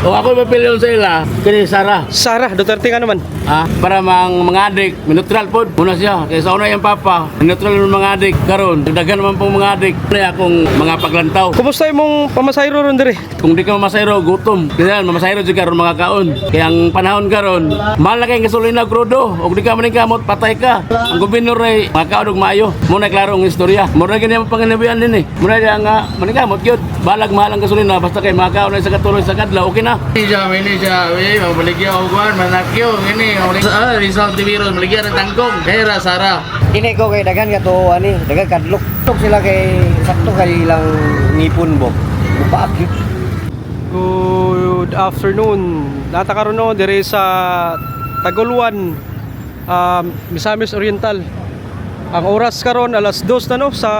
Kung ako mapiliyon sa ila, kini Sara. Sara Duterte nga naman. Para mga adik, minutral po. Muna siya. Kaya sa una yung papa, minutral ng mga adik. Karon, dagdagan naman pong mga adik. Kaya akong mga paglantaw. Kumusta imong pamasayro ron dire? Kung di ka mamasayro, gutom. Kaya mamasayro dyan karon mga kaon. Kaya ang panahon karon, mahal na kayong gasolina krudo. O di ka maningkamot, patay ka. Ang gobernador ay mga kaon og maayo. Muna klaro ang istorya. Muna ganyan ang panginabihan din eh. Muna diyan nga maningkamot yun. Balag mahal ang gasolina. Basta kay mga kaon ay sa katuloy sa kadlaw, okay na. Ini siya, mabaligyan ako kuhan, manakyo. Ini, Rizal Tibiros, maligyan ng tangkong. Kaya Sara. Kini ko kay dagan ka to ani, dagan kadlok. Tok sila kay sakto kay ilang ngipon bo. Upaak yun. Good afternoon. Nata karon no dire sa Taguluan, Misamis Oriental. Ang oras karon alas 2 na no sa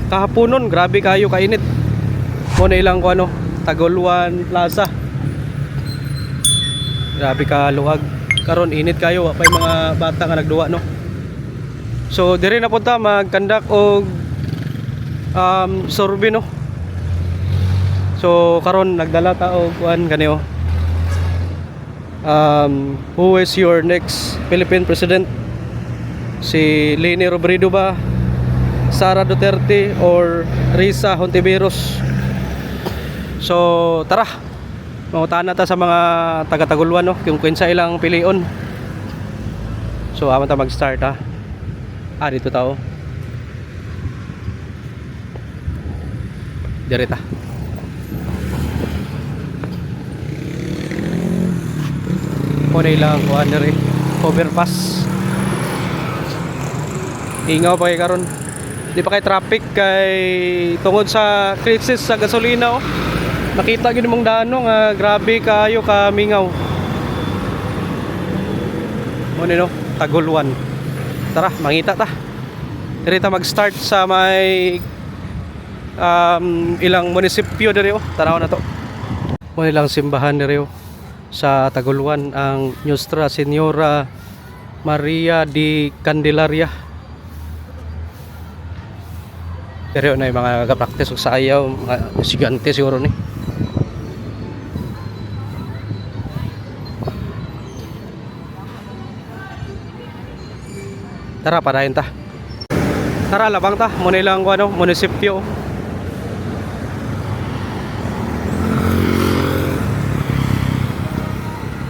kahaponon. Grabe kayo kainit. Mo na ilang ko ano, Taguluan Plaza. Grabe ka luwag. Karon init kayo pa mga bata nga nagduwa no. So dire na punta magkandak og survey no. So karon nagdala ta og kuan kaniyo. Who is your next Philippine President? Si Leni Robredo ba? Sara Duterte or Risa Hontiveros? So tara. Mangutan na ta sa mga taga-Taguluan no, kung kinsa ilang pilion. So aman ta mag-start ha. Dito tao. Direta. Muna ilang kuhan na rin overpass. Ingaw pa kayo karon. Di pa kay traffic kay tungod sa krisis sa gasolina oh. Nakita gini mong dano nga grabe kayo kamingaw. Muna no, Taguluan. Tara, mangita ta. Direta mag-start sa may ilang munisipyo diri oh. Tanaw na to. Muna ilang simbahan diri oh. Sa Taguluan ang Nuestra Señora Maria di Candelaria. Pero na yung mga kapraktis sa ayaw, mga estudyante siguro ni. Tara, padayon ta. Tara, labang ta. Muna ilang ano, munisipyo.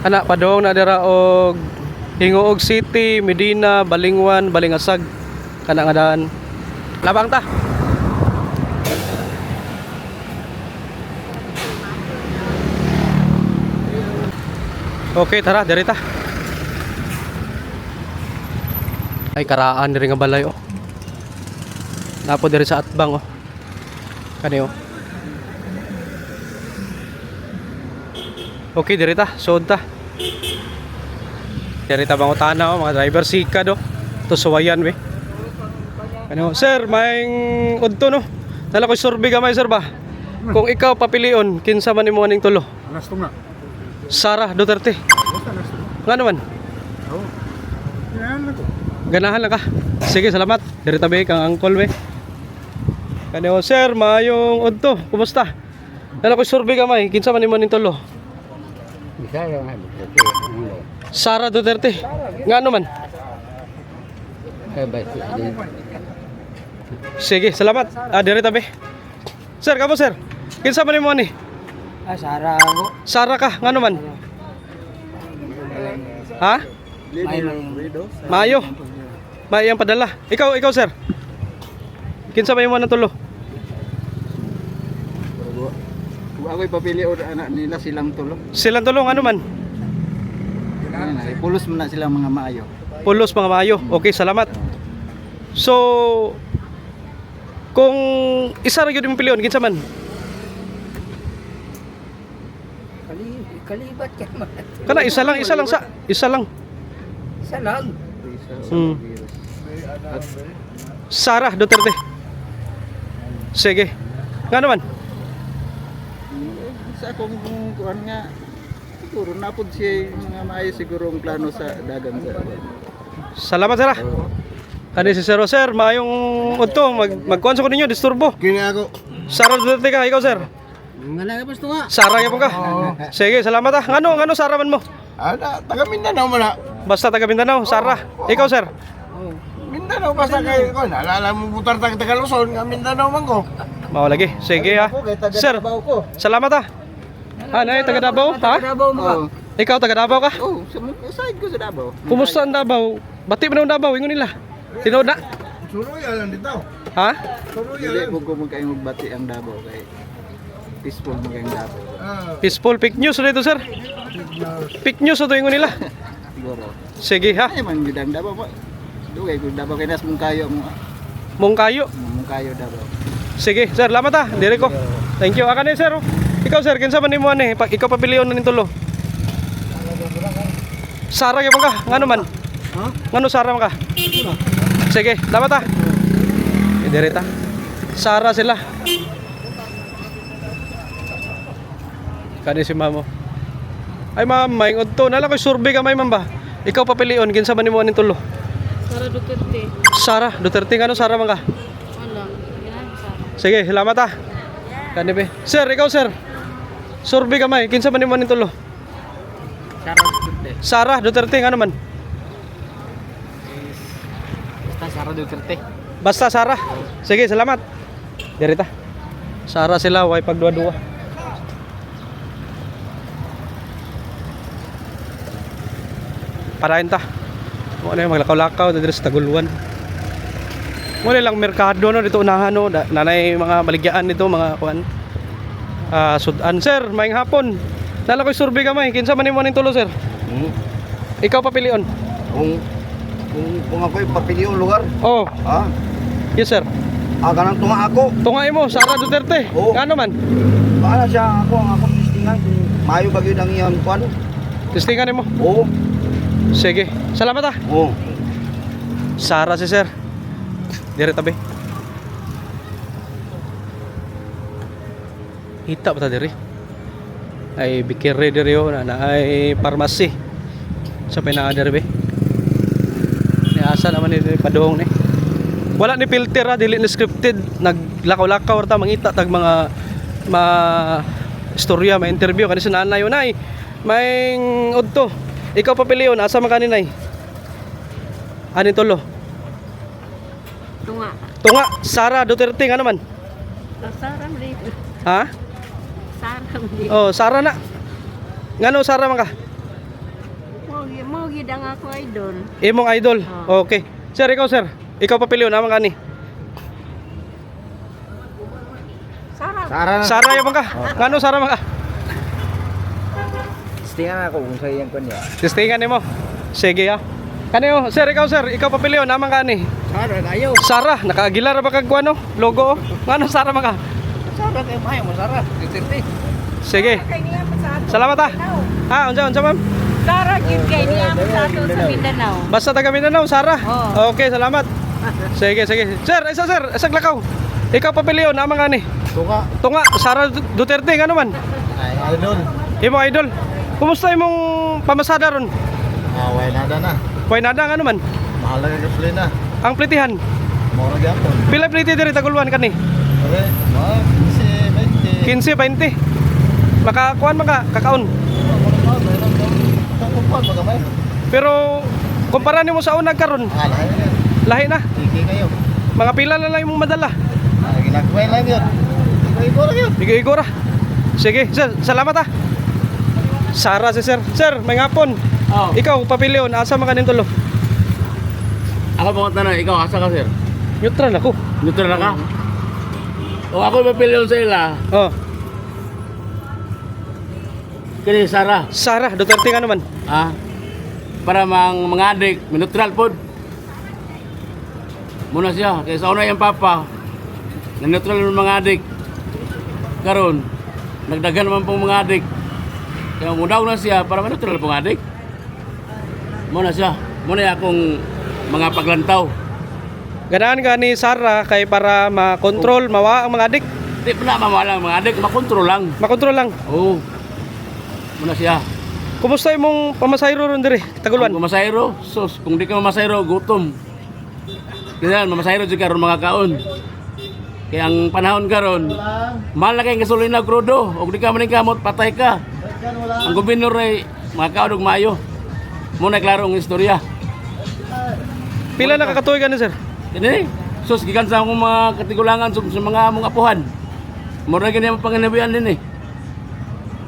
Anak padong na dira og Hingoog City, Medina, Balingwan, Balingasag. Kana nga daan. Labang ta. Okay, tara, diri ta. Ay karaan diri nga balay oh. Napo diri sa Atbang oh. Kani oh. Okay, diri ta, sud ta. Diri ta bangutana oh, mga driver sikad oh. Tusuwayan we. Ano, sir, maing udto no. Dala ko survey gamay sir ba? Kung ikaw papilion, kinsa man nimo aning tulo? Anastom na. Sara Duterte. Nga naman? Oo. Yan na ko. Ganahan lang ka. Sige, salamat. Diri tabi kang angkol we. Kanyo sir, maayong udto. Kumusta? Dala ko survey gamay, kinsa man nimo aning tulo? Bisaya nga. Sara Duterte. Nga naman? Sige, salamat. Diri tabi. Sir, kamo sir. Kinsa man nimo ani? Sara ako. Sara ka, nga naman? Ha? Mayo. May ang padala. Ikaw sir. Kinsa may mo nang tulo? Kung ako'y papili o anak nila silang tulo. Silang tulo ano man? Pulos mo na silang mga maayo. Pulos mga maayo. Okay, salamat. So kung isa ra gyud imong pilion kinsa man? Kalibat ka man. Kana isa lang sa isa lang. Salag. Sara Duterte. Sige. Nga naman? Sa akong kuhan nga, siguro napod siya mga maayo siguro ang plano sa dagan sa. Salamat sir. Kani si Sir Sir, maayong udto magkuan sa ko ninyo disturbo. Kini ako. Sara Duterte ka, ikaw sir. Nga na basta nga. Sara gyapon ka. Sige, salamat ah. Ngano Sara man mo? Taga Mindanao man na. Basta taga Mindanao, Sara. Ikaw sir. Mindanao basta kay ko. Naalala mo butar taga Luzon, nga Mindanao man ko. Mao lagi. Sige ha. Sir. Salamat ah. Nay taga Davao, ha? Davao mo ka. Ikaw taga Davao ka? Oh, sa side ko sa Davao. Kumusta ang Davao? Bati man ang Davao, ingon nila. Tinood na. Suruya lang dito. Ha? Hindi ko magkain magbati ang Davao kay peaceful magkain Davao. Peaceful fake news dito sir. Fake news ito ingon nila. Siguro. Sige ha. Ay man gidang Davao po. Dugay ko Davao kay nas mong kayo mo. Mong kayo. Mong kayo Davao. Sige, sir, lamat ah. Dire ko. Thank you. Aka ni sir. Oh. Ikaw sir, kinsa man nimo ani? Pag ikaw papilion na ning tulo. Sara gyapon ka. Ngano man? Ha? Ngano Sara man ka? Sige, lamat ah. Dire ta. Sara sila. Kani si mamo. Ay ma'am, maingod to. Nala ko survey ka may ma'am ba? Ikaw papilion kinsa man nimo aning tulo? Sara Duterte. Sara, Duterte ngano Sara man ka? Wala. Yan, Sara. Sige, salamat ah. Kani be. Sir, ikaw sir. Survey ka may kinsa man nimo aning tulo? Sara Duterte. Sara Duterte ngano man? Basta Sara Duterte. Basta Sara. Sige, salamat. Dirita. Sara sila way pagduwa-duwa. Parahin ta. Mo na maglakaw-lakaw dito sa Taguluan. Mo lang merkado no dito unahan no, nanay mga baligyaan nito mga kuan. Sudan sir, maayong hapon. Dala ko survey ka may kinsa man nimo ning tulo sir? Ikaw papilion. Kung ako'y papili yung lugar, Oh, ha? yes sir. Kanang tunga ako. Tungay mo Sara Duterte. Oo. Ano man? Paano siya ako, ang akong listingan. Mayo bagyo ng iyan, kuan. Testingan mo. Oo. Sige. Salamat ah. Oo. Sara si sir. Dire tabi. Hita ba ta dire? Ay bikire dire yo na ay pharmacy. Sa pinaka be. Ni asa naman ni padung ni. Wala ni filter dili ni scripted. Naglakaw-lakaw ta mangita tag mga istorya, may interview kani sa nanay unay. May udto. Ikaw papiliyon asa man kaninay? Ani tulo? Tunga. Tunga, Sara Duterte nga naman. Sara mali. Ha? Sara mali. Oh, Sara na. Ngano Sara man ka? Mo gidang ako idol. Imong idol. Okay. Sir, ikaw sir. Ikaw papiliyon naman kani. Sara. Sara na. Sara yaman ka. Ngano Sara man ka? Listingan ako kung sa'yo yung kanya. Testingan nimo. Sige ha. Kaniyo, sir, ikaw sir. Ikaw papiliyon naman kani. Sara, kayo. Sara, nakaagila ra ba kag kuano? Logo. Ngano Sara man ka? Sara, kayo mayo mo, Sara. Duterte. Sige. Kay niya mo sa ato. Salamat ha. Ha, unsa ma'am? Sara gid kay niya mo sa ato sa Mindanao. Basta taga Mindanao, Sara. Oo. Okay, salamat. Sige. Sir, isang lakaw. Ikaw papiliyon naman kani. Tunga, Sara Duterte ngano man? Ay, idol. Imo idol. Kumusta imong pamasada ron? Way nada na. Way nada ngano man? Mahal lang gasolina. Ang plitihan. Mora gyapon. Pila pliti diri Taguluan kani? Ore, mga 15, 20. Makakuan maka kakaon. Tutupan ba kamay? Pero kumpara nimo sa unag karon, Lahi na. lahi na. Iki kayo. Mga pila na lang imong madala. Ginagway lang yun. Ikaw lang yun. Igo-igora. Sige, sir, salamat ah. Sara si sir. Sir, may ngapon. Oh. Ikaw papilion asa man kanin tulo? Ako mga tanong, ikaw asa ka sir? Neutral ako. Neutral na ka? O ako mapiliyon sa ila, Oh, kini Sara. Sara Duterte nga naman. Para mga adik, neutral pod. Muna siya, kaya sa una yung papa, na neutral ng mga adik. Karon, nagdagan naman pong mga adik. Kaya mudaw na siya para neutral pong adik. Muna siya, muna akong mga paglantaw. Ganahan ka ni Sara kay para makontrol, mawa ang mga adik. Di pa na mawala ang mga adik, makontrol lang. Makontrol lang. Oo. Muna siya. Kumusta imong pamasayro ron diri, Taguluan? Kung masayro, sus, kung di ka masayro, gutom. Kaya masayro juga ron mga kaon. Kaya ang panahon karon, mahal na kayong gasolina krudo. O di ka maning kamot, patay ka. Ang gobernador ay mga kaon og maayo. Muna klaro ang istorya. Pila na kakatuig ka ni sir? Kini, sus gikan sa akong mga katigulangan sa mga among apuhan. Mura gani ang panginabuyan din eh.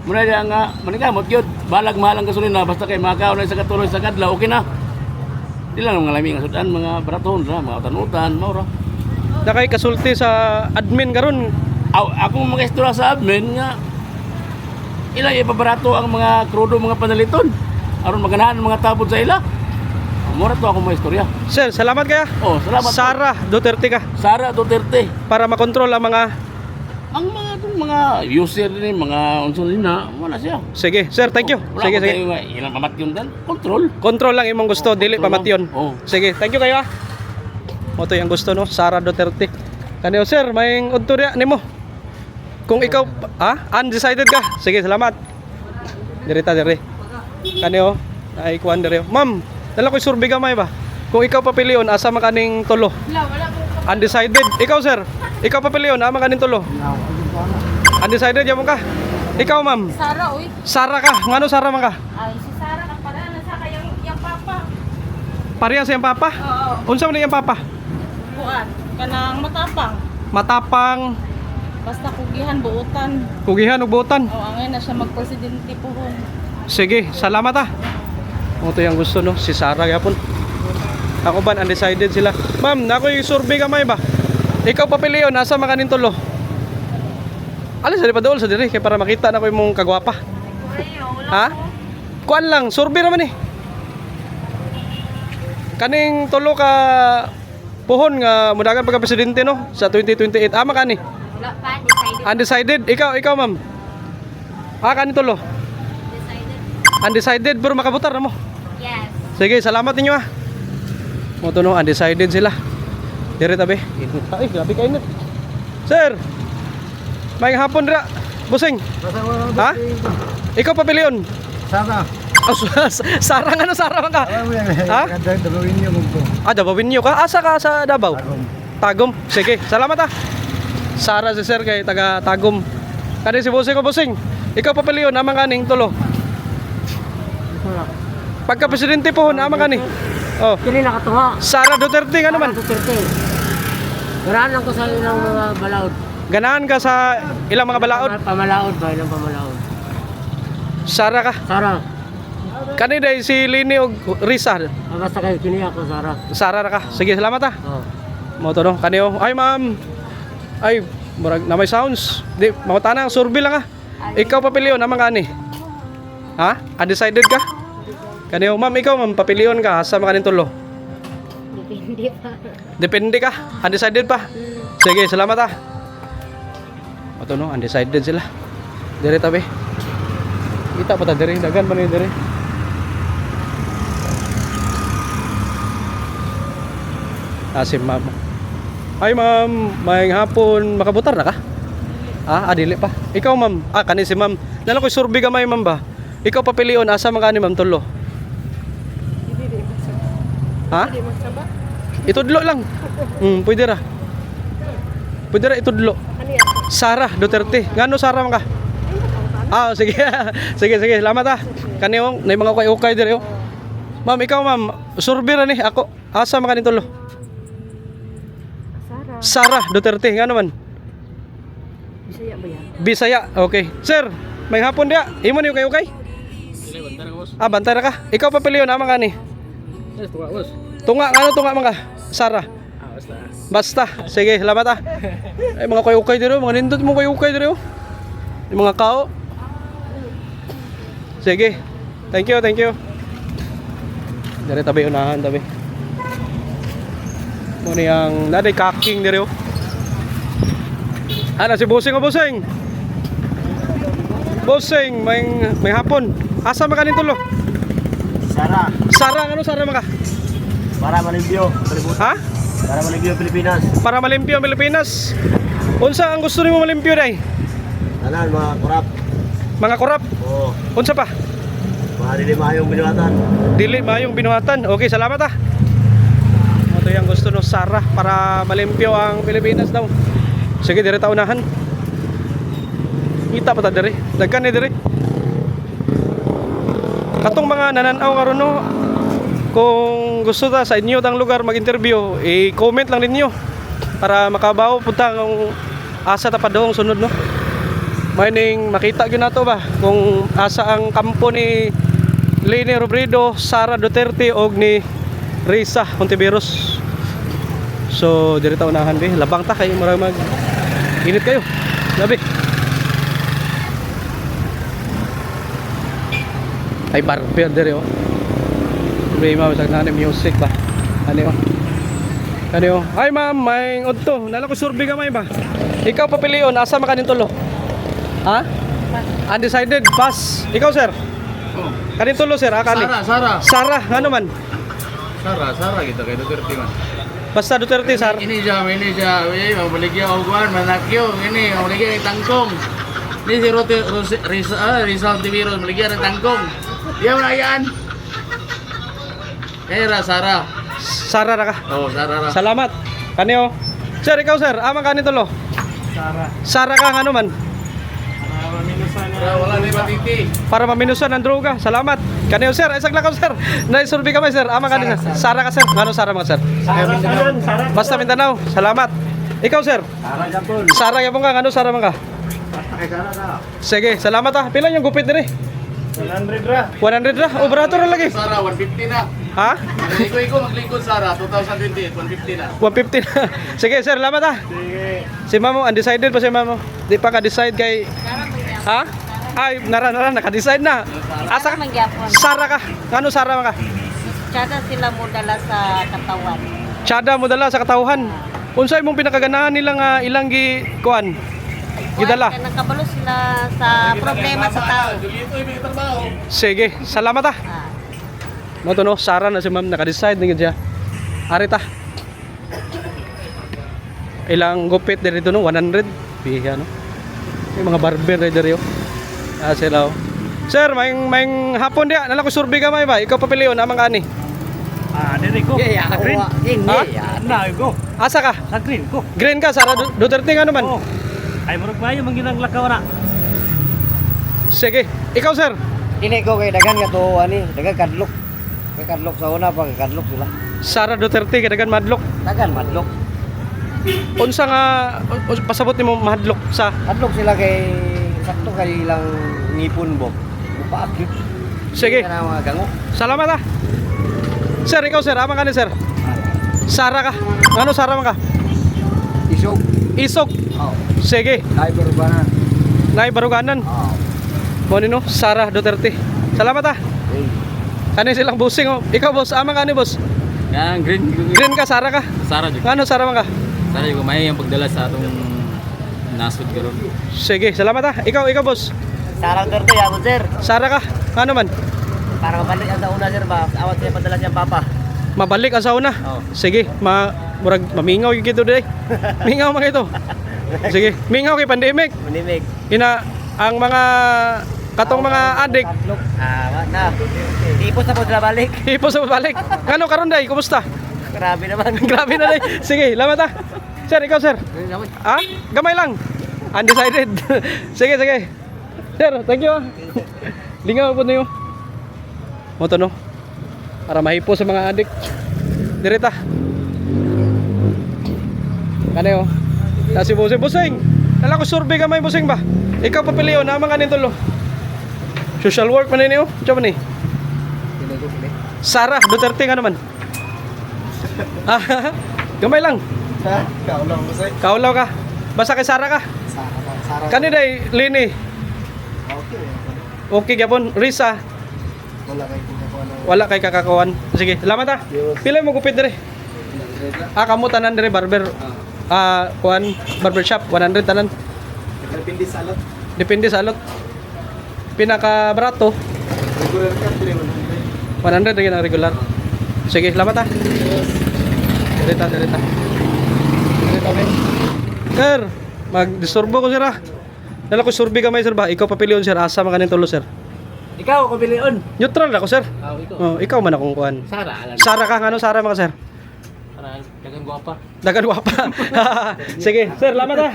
Mura dia nga maning kamot gyud. Balag mahal ang gasolina basta kay mga kaon ay sa katuloy sa kadlaw, okay na. Di lang mga lami nga sudan, mga baraton ra, mga utan-utan, maura. Nakay kasulti sa admin karon. Ako mga istorya sa admin nga ila ipabarato ang mga krudo mga panaliton aron maganahan ang mga tabod sa ila. Mura to ako mga istorya. Sir, salamat kaya. Oh, salamat. Sara Duterte ka Sara Duterte. para makontrol ang mga. Ang mga user din mga unsa nina, wala siya. Sige, sir, thank you. Wala Sige, ko sige. tayo, ilang mamatyon dan. Control. Control lang imong gusto, dili pamatyon. Oh. Sige, thank you kayo. Mo to yung gusto no, Sara Duterte. Kaniyo sir, may udto dia nimo. Kung ikaw undecided ka. Sige, salamat. Dirita dire. Kaniyo, ay kuan dire. Ma'am, dala ko survey gamay ba? Kung ikaw papilion asa man kaning tulo? Undecided. Ikaw sir, ikaw papilion ama kaning tulo? Undecided yamon ka. Ikaw ma'am, Sara, uy. Sara ka. Ngano Sara man ka? Ay, si Sara ka pala. Nasa kayang yung papa. Pareha sa iyang papa? Oo. Unsa man iyang papa? Buwan. Kanang matapang. Matapang, Basta kugihan, buutan. kugihan ug buotan. O, angay na siya magpresidente po hon. Sige, salamat Mo to yung gusto no, si Sara gyapon. Ako ba undecided sila. Ma'am, nakoy survey gamay ba? Ikaw papilion nasa man kaning tulo? Alis sa padol sa diri kay para makita na ko imong kagwapa. Ha? Kuan lang, survey naman eh. Kaning tulo ka puhon nga mudagan pagka presidente no sa 2028. Ama kani? Wala pa, decided. Undecided. Ikaw ma'am. Kaning tulo. Decided. Undecided pero makabutar na mo. Yes. Sige, salamat ninyo Mo to no, undecided sila. Dire tabi. Ay, grabe ka init. Sir. May hapon dira. Busing. Ha? Ikaw papilion. Sana. Sarang ano sarang ka? Ha? Gagawin niyo mo ko. Dabawin niyo ka? Asa ka sa Davao? Tagum. Sige, salamat Sara si sir kay taga Tagum. Kani si Busing ko Busing. Ikaw papilion amang kaning tulo. Pagka presidente po amang kani. Oh. Kini nakatuha. Sara Duterte nga naman. Duterte. Garaan lang ko sa ilang mga balaod. Ganahan ka sa ilang mga balaod. Pamalaod ba? Ilang pamalaod. Sara ka. Sara. Kani day si Lini og Risa. Basta kayo kini ako, Sara. Sara ra ka. Sige, salamat Oh. Mo to no. Kani ay ma'am. Ay, murag na may sounds. Di makutana ang survey lang Ikaw papilion naman kani. Ha? Undecided ka? Kani ma'am, ikaw ma'am papilion ka sa mga kanin tulo. Depende pa. Depende ka. Undecided pa. Sige, salamat O to no, undecided sila. Dire tabi. Kita pa ta dire, dagan pa ni dire. Si ma'am. Hi ma'am, may hapon makabutar na ka? Adili pa. Ikaw ma'am, kani si ma'am. Nala ko survey gamay ma'am ba? Ikaw papilion asa man kani ma'am tulo? Ha? Itudlo lang. Pwede ra. Pwede ra itudlo. Sara Duterte. Ngano Sara man ka? Sige. Sige, salamat Kaniyo, nay mga ukay-ukay dire Ma'am, ikaw ma'am, survey ra ni ako. Asa man kani tulo? Sara Duterte, nga naman? Bisaya ba yan? Bisaya, okay. Sir, may hapon dia. Imo ni okay? Bantay ra ka. Ikaw papilion naman ka ni. Tunga, ano tunga man ka? Sara. Basta. Sige, salamat Ay, mga kay-ukay dire, mga nindot mo kay-ukay dire Yung mga kao. Sige. Thank you. Dire tabi unahan tabi. Mo ni ang naday kaking dire si Busing o Busing? Busing, may hapon. Asa man kanin tulo? Sara. Sara, ano Sara man ka? Para malimpyo. Ha? Para malimpyo Pilipinas. Para malimpyo ang Pilipinas. Unsa ang gusto nimo malimpyo day? Tanan mga korap. Mga korap. Oo. Unsa pa? Mga dili maayong binuhatan. Dili mayong binuhatan. Okay, salamat Ito yung gusto no Sara para malimpyo ang Pilipinas daw. Sige, dire ta unahan. Kita pa ta dire. Dagkan ni dire. Katong mga nananaw karon no, kung gusto ta sa inyo tang lugar mag-interview, i-comment lang ninyo para makabaw punta ng asa ta pa doong sunod no. Mining makita gyud nato ba kung asa ang kampo ni Leni Robredo, Sara Duterte og ni Risa Hontiveros. So dire ta unahan be, labang ta kay murag mag init kayo. Labi. Ay barber dire oh. May mawasag na music ba? Ano oh? Ano oh? Ay ma'am, may udto. Nala ko survey ka may ba? Ikaw papilion, asa makanin tulo? Ha? Undecided, pass. Ikaw sir? Oh. Kanin tulo sir, ha kani? Sara, ano man? Sara kita kay Duterte man. Basta Duterte sir. Ini siya, mabaligya o kuhan, manakyo. Ini, mabaligya ng tangkong. Ini si Risa Hontiveros, mabaligya ng tangkong. Yan mo na yan. Kaya Sara. Sara ra ka. Oh, Sara. Salamat. Kani oh. Sir, ikaw sir, amang kanin tulo? Sara ka ano man? Wala ni Batiti. Para maminusan ang droga. Salamat. Kani oh sir, isag lang ko sir. Naisurvey ka may sir. Amang kanin. Sara ka sir. Ngano Sara mga sir? Basta Mindanao. Salamat. Ikaw sir? Sara Japon. Sara yapon ka, ano Sara man ka? Kay Sara ka. Sige, salamat ah. Pila yung gupit dire? 100 ra. 100 ra. Operator lagi. Sara, 150 na. Ha? Iko maglingkod Sara, 2028, 150 na. 150 na. Sige sir, salamat ah. Sige. Si mamo, undecided pa si mamo. Di pa ka-decide kay... Ha? Ay, nara, naka-decide na. Asa ka? Mangyapon. Sara ka. Ano Sara man ka? Tsada sila mo dala sa katawan. Tsada mo dala sa katawhan. Unsay mong pinakaganahan nilang ilang kuan? Gidala. Nakabalo sila sa problema sa tao. Sige, salamat ah. Mo to no, Sara na si ma'am naka-decide na gid siya. Ari ta. Ilang gupit dito no, 100. Biya no. May mga barber dito. Sila oh. Sir, may hapon dia. Nala ko survey ka may ba? Ikaw papilion amang kani. Diri ko. Sa green. Ha? Na ko. Asa ka? Sa green ko. Green ka, Sara Duterte nga naman. Ay murag mayo manginang lakaw na. Sige, ikaw sir. Dili ko kay dagan nga to ani, dagan kadlok. Kay kadlok sa una pa, kadlok sila. Sara Duterte kadagan madlok. Dagan madlok. Unsa nga pasabot nimo mahadlok sa Kadlok sila kay sakto kay ilang ngipon bo. Upaak yun. Sige. Kana mga gango. Salamat ah. Sir, ikaw sir, amang kani sir. Sara ka. Ano Sara man ka? Isog. Isok. Oh. Sige. Driver ba na? Nay baruganan. Oh. Mo nino Sara Duterte. Salamat ah. Hey. Kani silang busing oh. Ikaw boss, amang kani boss. Yan, green. Green ka, Sara ka. Sara jud. Ano Sara man ka? Sara jud may ang pagdala sa atong nasod karon. Sige, salamat ah. Ikaw boss. Sarang Duterte ya, sir. Sara ka. Ano man? Para mabalik ang una sir ba? Awat niya padala siyang papa. Mabalik ang sauna. Oh. Sige, murag mamingaw yung gito day. Mingaw man ito. Sige, mingaw kay pandemic. Manimig. Ina ang mga katong mga adik Kadlok. Na. Tipos na po sila balik. ipo sa balik. Ngano karon day? Kumusta? Grabe naman. Grabe na day. Sige, salamat ah. Sir, ikaw sir. Ah, gamay lang. Undecided. Sige. Sir, thank you ah. Lingaw po niyo. Mo to no. Para mahipo sa mga adik. Direta. Kani oh. Kasi busing. Nala ko survey ka may busing ba? Ikaw papilion na mga tulo. Social work man ni oh. Diyan man ni. Sara Duterte nga naman. Gamay lang. Kaulang mo sir. Kaulaw ka. Basta kay Sara ka. Sara. Kani day Lini. Okay. Okay gyapon. Risa. Wala kay kukuha. Wala kay kakakuan. Sige, salamat ah. Pila mo gupit dire? Kamo tanan dire barber. Kuan barber shop 100 tanan. Depende sa alot. Depende sa alot. Pinaka barato Regular ka 100 rin ang regular. Sige, salamat ah. Direta. Direta men. Sir, mag-disturbo ko sir ah. Dala ko survey ka may sir ba? Ikaw papilion sir, asa man kanin tulo sir. Ikaw ko pilion. Neutral ako sir. Ikaw. Oh, ikaw man akong kuan. Sara alam. Sara ka, ano Sara mga sir? Para dagang gwapa. Dagan gwapa. Sige, sir, salamat ah.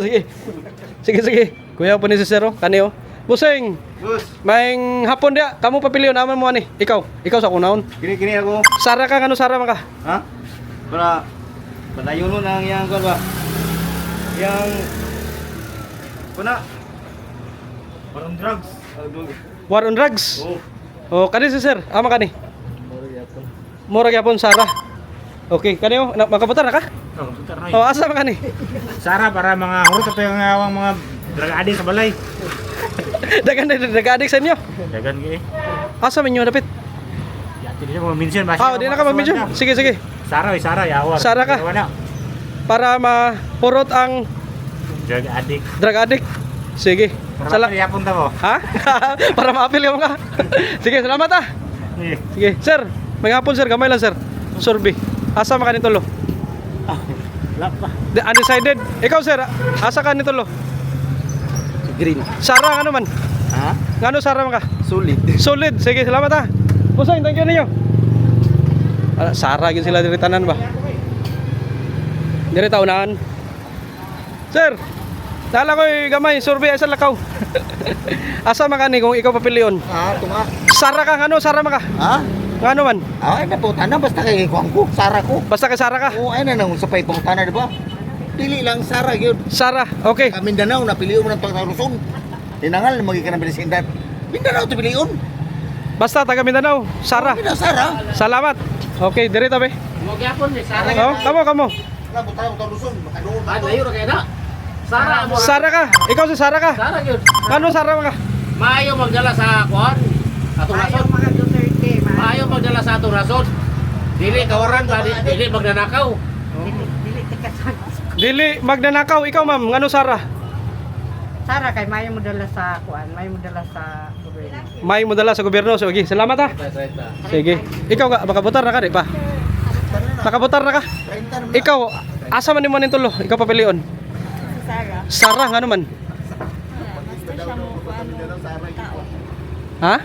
Sige. Sige. Kuya po ni si Sir, kaniyo. Busing, Boss, maing hapon dia, kamu papiliyon naman mo ani. Ikaw sa kunaon. kini ako. Sara ka ngano Sara man ka? Ha? Para padayon mo nang yang ba? Yang kuna parang drugs. War on drugs. Oh. Oh, kani si Sir, ama kani. Mura gyapon Sara. Okay, kaniyo, makabutar na ka? Oh, putar na. Oh, asa man kani? Sara para mga hurot ito yung awang mga drag-adi sa balay. Dagan sa inyo. Dagan gi. Asa man nyo dapit? Ya, hindi mo mention ba? Ah, di na ka mag-mention. Sige. Sara, yawa. Sara ka. Wala. Para mapurot ang Drug addict. drug addict. Sige. Para yapon ta mo. Ha? Para ma-appeal ka. Sige, salamat ah. Sige, sir. May hapon sir, gamay lang sir. Survey. Asa man kanito lo? Wala pa. Undecided. Ikaw sir, asa ka nito lo? Green. Sara ano man? Ha? Ngano Sara man ka? Solid. Solid. Sige, salamat ah. Pusay, thank you ninyo. Sara gyud sila diri tanan ba? Diri taunan. Sir, dala ko'y gamay, survey sa lakaw. Asa man kani kung ikaw papiliyon? Ah, tunga. Sara ka ngano, Sara man ka? Ha? Ngano man? Ay, naputana basta kay kuwang ko, Sara ko. Basta kay Sara ka. Oo, ay na nang sapay pangutana, di ba? Dili lang Sara gyud. Sara, okay. Ka Mindanao napiliyon mo ng Pangtaluson. Tinangal magi ka ng Bilisindan. Mindanao to piliyon. Basta taga Mindanao, Sara. Mindanao Sara. Salamat. Okay, diri ta be. Mo gyapon ni Sara. Oh, kamo. Na Pangtaluson, makaduol Ah, layo ra kay na. Sara mo. Sara ka. Ikaw si Sara ka. Sara gyud. Ngano Sara man ka? Maayo magdala sa kuan. Atong rason. Mga Duterte, Maayo magdala sa atong rason. Dili kawaran ba dili magnanakaw. dili tikasan. Dili magnanakaw ikaw ma'am, ngano Sara? Sara kay mayo mo dala sa kuan, mayo mo dala sa gobyerno. May mo dala sa gobyerno. Sige, salamat ah. Sige. Ikaw ka makabotar na ka di pa? Makabotar na ka? Ikaw asa man nimo nin tulo? Ikaw papilion. Sara. Sara ngano man? Ha?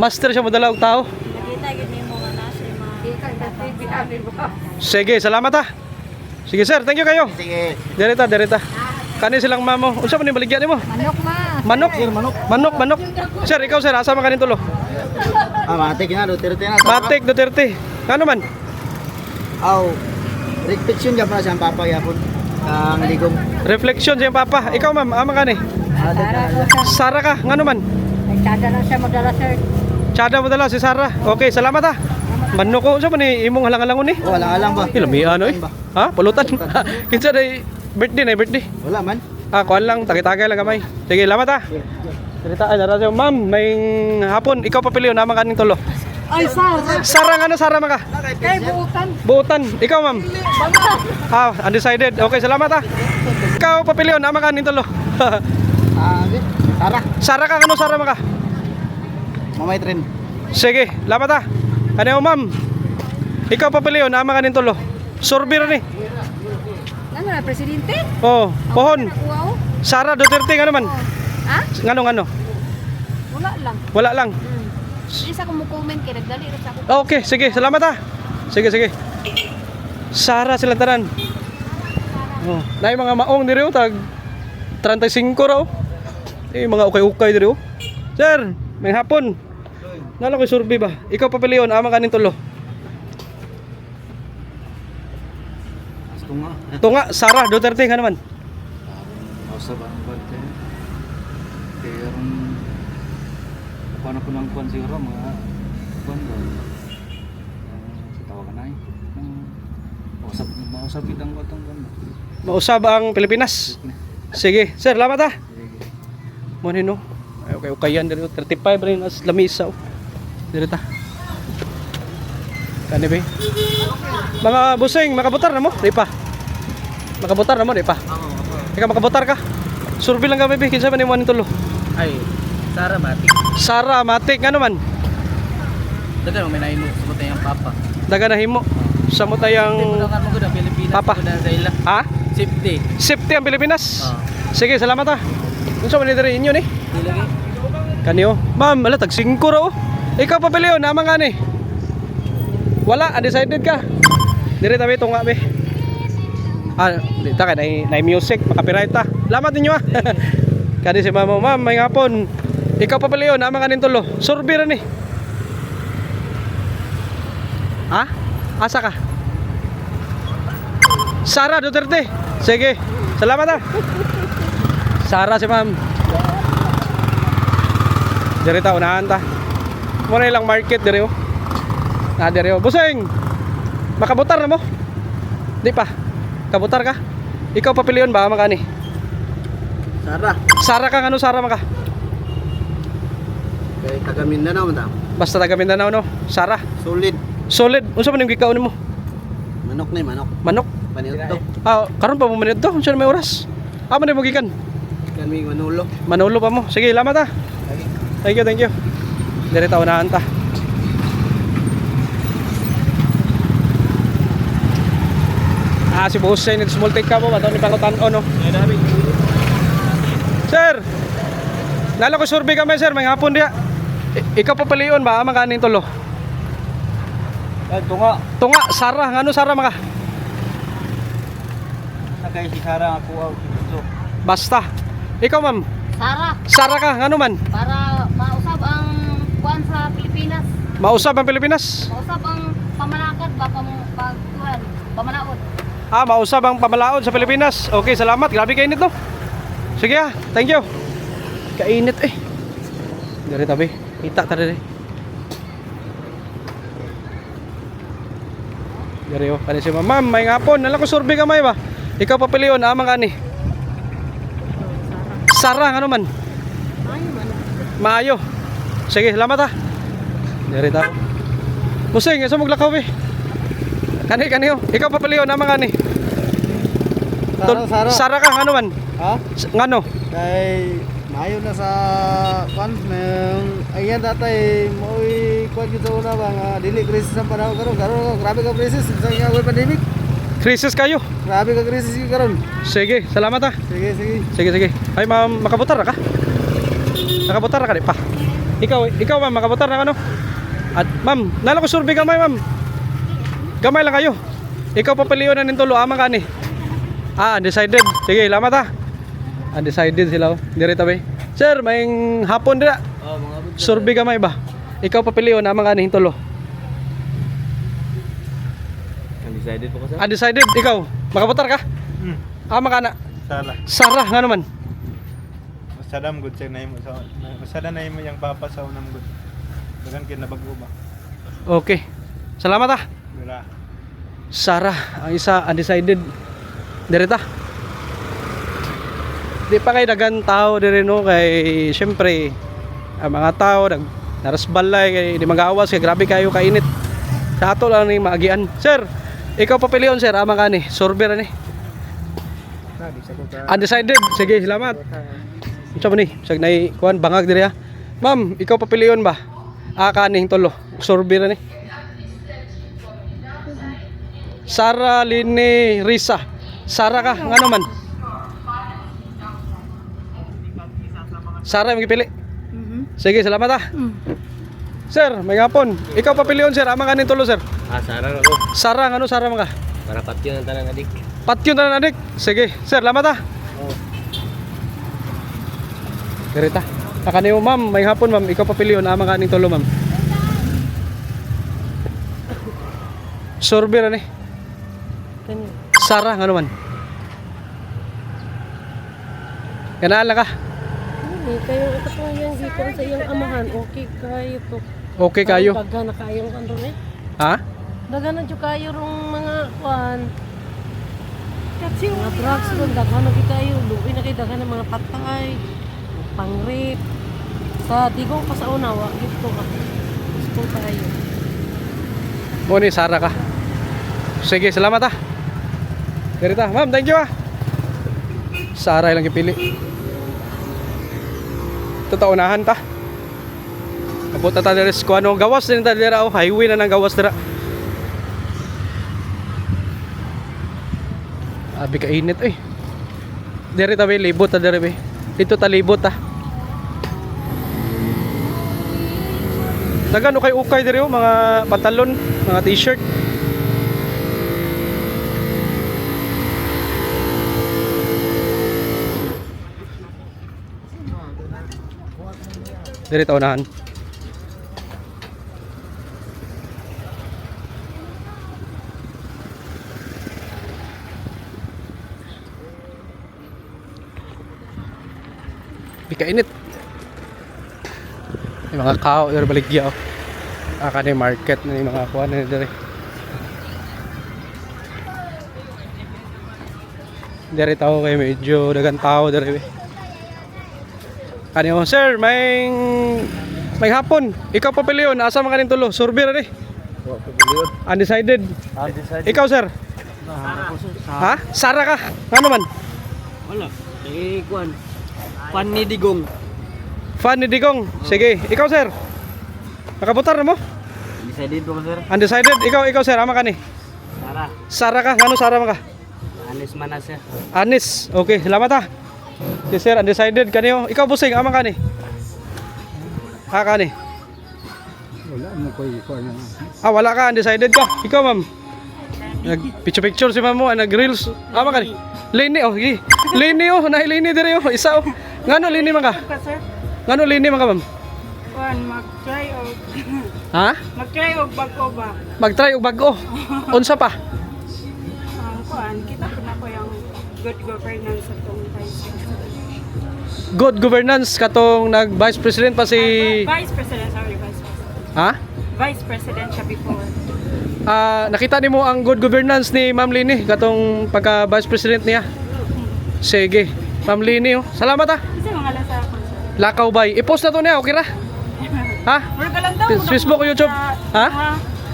Master siya mo dala og tao. Nakita gyud nimo nga nasa mga Sige, salamat ah. Sige sir, thank you kayo. Sige. Derita. Kani silang mamo. Unsa man ni baligyan nimo? Manok ma. Manok. Sir, ikaw sir, asa man kanin tulo? Ah, matik na Duterte na. Batik Duterte. Ngano man? Aw. Reflection jam na siyang papa yapon. Ang ligong. Reflection sa iyong papa. Ikaw ma'am, ama kani. Sara ko sa Sara ka, ngano man? nagtada na siya mo dala sir. Tsada mo dala si Sara. Okay, salamat ah. Manok ko, unsa man ni imong halang-halangon ni? Wala alam ba? Ilami ano eh. Ha? Pulutan. Kinsa day birthday. Wala man. Ah, kuan lang, tagay-tagay lang gamay. Sige, salamat ah. Salita ay dara siya, ma'am, may hapon ikaw papiliyon naman kaning tulo. Ay Sara. Sara ngano Sara man ka? Kay buutan. Buutan. Ikaw ma'am. Ah, undecided. Okay, salamat ah. Ikaw papiliyon naman kaning tulo. Ah, Sara. Sara ka ngano Sara man ka? Mamay tren. Sige, salamat ah. Ano ma'am? Ikaw papiliyon naman kaning tulo. Sorbiro ni. Ano na presidente? Oh, pohon. Wow. Sara Duterte ngano man? Ha? Ngano? Wala lang. Wala lang. Isa ko mo comment kay nagdali ra sa ako. Okay, sige, salamat ah. Sige. Sara sila tanan. Oh, nay mga maong diri oh, tag 35 raw. Eh mga ukay-ukay diri oh. Sir, may hapon. Nala ko survey ba? Ikaw papiliyon ama kanin tulo. Tunga Sara Duterte nga naman. Sa bangkod kaya paano ko lang kuan siguro mga kuan ba sa tawagan ay mausap itang batang kuan Mausab ang Pilipinas. Sige, sir, salamat ah. Mo ni no. Ay ukayan diri 35 rin as lamisa oh. Diri ta. Kani ba? Mga busing, makabutar na mo? Di pa. Makabutar na mo, di pa. Ikaw makabutar ka? Survey lang kami, kinsa man imo tulo? Ay, Sara Matik. Sara Matik ngano man? Dagan mo may naino sa tayang papa. Daga na himo. Sa mo tayang Mo gud ang Pilipinas. Papa. Sa ila. ha? Safety. Safety ang Pilipinas. Ah. Sige, salamat ah. Unsa man diri inyo ni? Dilagi. Kaniyo. Ma'am, ala tag 5 ra oh. Ikaw papiliyon naman nga ni. Wala, undecided ka. Dire tabi tunga be. Dito ka na music, makapiright ta. Salamat ninyo ah. Kani si mama, ma'am, may hapon. Ikaw pa pala yun, amang kanin tulo. Survey ra ni. Ha? Asa ka? Sara Duterte. Sige. Salamat ah. Sara si ma'am. Diri ta unahan ta. Muna ilang market diri oh. Diri oh. Busing. Makabutar na mo? Di pa. Kabutar ka? Ikaw papiliyon ba makani? Sara. Sara ka ano Sara maka? Kay taga Mindanao man ta. Basta taga Mindanao no. Sara. Solid. Solid. Unsa man yung gikaon mo? Manok ni manok. Manok. Panito. Karon pa mo minute to. Unsa na may oras? Amo na mo gikan. Kami Manolo. Manolo pa mo. Sige, salamat ah. Thank you, thank you. Diri ta unahan ta. Si Bossay ni small take ka mo, bato ni pangutan-on no. Sir. Nala ko survey kami sir, may hapon dia. Ikaw pa paliyon ba amang kaning tulo? Tunga. Tunga, Sara, ngano Sara maka? Nakay si Sara ako. Basta. Ikaw ma'am, Sara, Sara ka, ngano man? para mausab ang kuan sa Pilipinas. Mausab ang Pilipinas? Mausab ang pamanakad ba pagkuhan, pamanaod. Mausab ang pamalaod sa Pilipinas. Okay, salamat. Grabe kainit no. Sige ah, thank you. Kainit eh. Dari tabi. Kita ta diri. Dari oh, kani si ma'am, may ngapon. Nala ko survey kamay ba? Ikaw papiliyon amang kani. Sara ano man? Maayo. Sige, salamat ah. Dari ta. Busing, isa maglakaw eh. Kani oh. Ikaw papiliyon amang kani. Sara. Sara ka ano man? Ha? Ngano? Kay mayo na sa pan nang ayan datay moy kuan gyud sa una ba nga dili krisis ang panahon karon grabe ka krisis sa nga pandemic. Krisis kayo. Grabe ka krisis karon. Sige, salamat ah. Sige. Ay ma'am, makabutar ka? Nakabutar ka di pa. Ikaw ma'am, makabutar na ano? At ma'am, nala ko survey gamay ma'am. Gamay lang kayo. Ikaw papiliyon na nintulo amang kani. Undecided. Sige, salamat ah. Undecided sila oh. Diri tabi. Sir, may hapon dira. Mga Survey gamay ba? Ikaw papiliyon amang kani hintulo. undecided po ko sa. Undecided, ikaw. Makabutar ka? Amang kana. Sala. Sara, ngano man? Masadam good sa nahimo sa masada na imo yang papa sa unang good. Dagan kid na bago ba. Okay. Salamat ah. Dira. Sara, ang isa undecided. Direta. Di pa kay dagan tao dire no kay syempre ang mga tao narasbalay kay di magawas kay grabe kayo kainit. Sa ato lang ni maagian. Sir, ikaw papiliyon sir amang kani. Survey ra ni. Undecided. Sige, salamat. Unsa man ni? Sag nay kuan bangag diri ha. Ma'am, ikaw papiliyon ba? Kaning tulo. Survey ra ni. Sara, Lini, Risa. Sara ka, ngano man? Sara, magpili. Sige, salamat ah. Sir, may hapon. Ikaw papiliyon sir, amang kanin tulo sir. Sara ako. Sara, ngano Sara mga? Para patyo ng tanan adik. Patyon na adik. Sige, sir, salamat ah. Garita. Nakaniyo ma'am, may hapon ma'am. Ikaw papiliyon, amang kanin tulo ma'am. Survey ra ni. Sara, ngano man? Kanaan lang ka? Kayo ito po yung dito sa iyong amahan, okay kayo to. Okay kayo? Daga na kayo ano eh. Ha? Daga na dyan kayo rong mga kuan. Mga drugs ron, daga na kayo. Luwi na kayo, daga na mga patay. Pang-rape. Sa digong pa sa unawa, dito ka. Gusto tayo. Muni, Sara ka. Sige, salamat ah. Garita, ma'am, thank you ah. Sara ilang kipili. Unahan ta. Abot na ta diri sa kuano gawas din ta dira oh, highway na nang gawas dira. Abi ka init eh. Diri ta be libot ta diri be. Dito ta libot ta. Dagano kay ukay diri oh, mga pantalon, mga t-shirt. Diri ta unahan. Bika init. Yung mga kao, yung baligya. Ni market na yung mga kuha na diri. Diri tao kay medyo dagan tao diri. Kanyo, sir, may hapon. Ikaw pa piliyon, asa man kanin tulo? Survey ra ni. Undecided. Ikaw, sir? Ha? Sara ka? Ano man? Wala. Kuan. Pan ni Digong. Fan ni Digong. Sige, ikaw, sir? Nakabutar na mo? Decided ko sir. Undecided. Ikaw, sir, ama ka ni? Sara. Sara ka? Ngano Sara man ka? Anis manas ya. Anis. Okay, salamat ha. Si sir, undecided kanyo. Ikaw, busing, ama ka ni? Ha ka ni? Wala mo ko na. Ah, wala ka, undecided ka. Ikaw, ma'am. Nag-picture si ma'am mo, nag-reels. Ama ka ni? Lini, oh, sige. Lini, oh, nahi-lini dire, oh. Isa, oh. Ngano, lini man ka? Sir, Ngano, lini man ka, ma'am? kuan mag-try og Ha? mag-try og bago ba? Mag-try og bago. Unsa pa? Kuan kita na ko yung good governance sa tong Good governance katong nag-vice president pa si... Vice President, sorry, Vice President. Ha? Vice President siya before. Nakita nimo ang good governance ni Ma'am Lini katong pagka-vice president niya. Sige. Ma'am Lini, oh. Salamat ha. Kasi mga lasa ako, sir. Lakaw bay. I-post na to niya, okay ra? Ha? Pero galantaw Facebook o YouTube? Ha?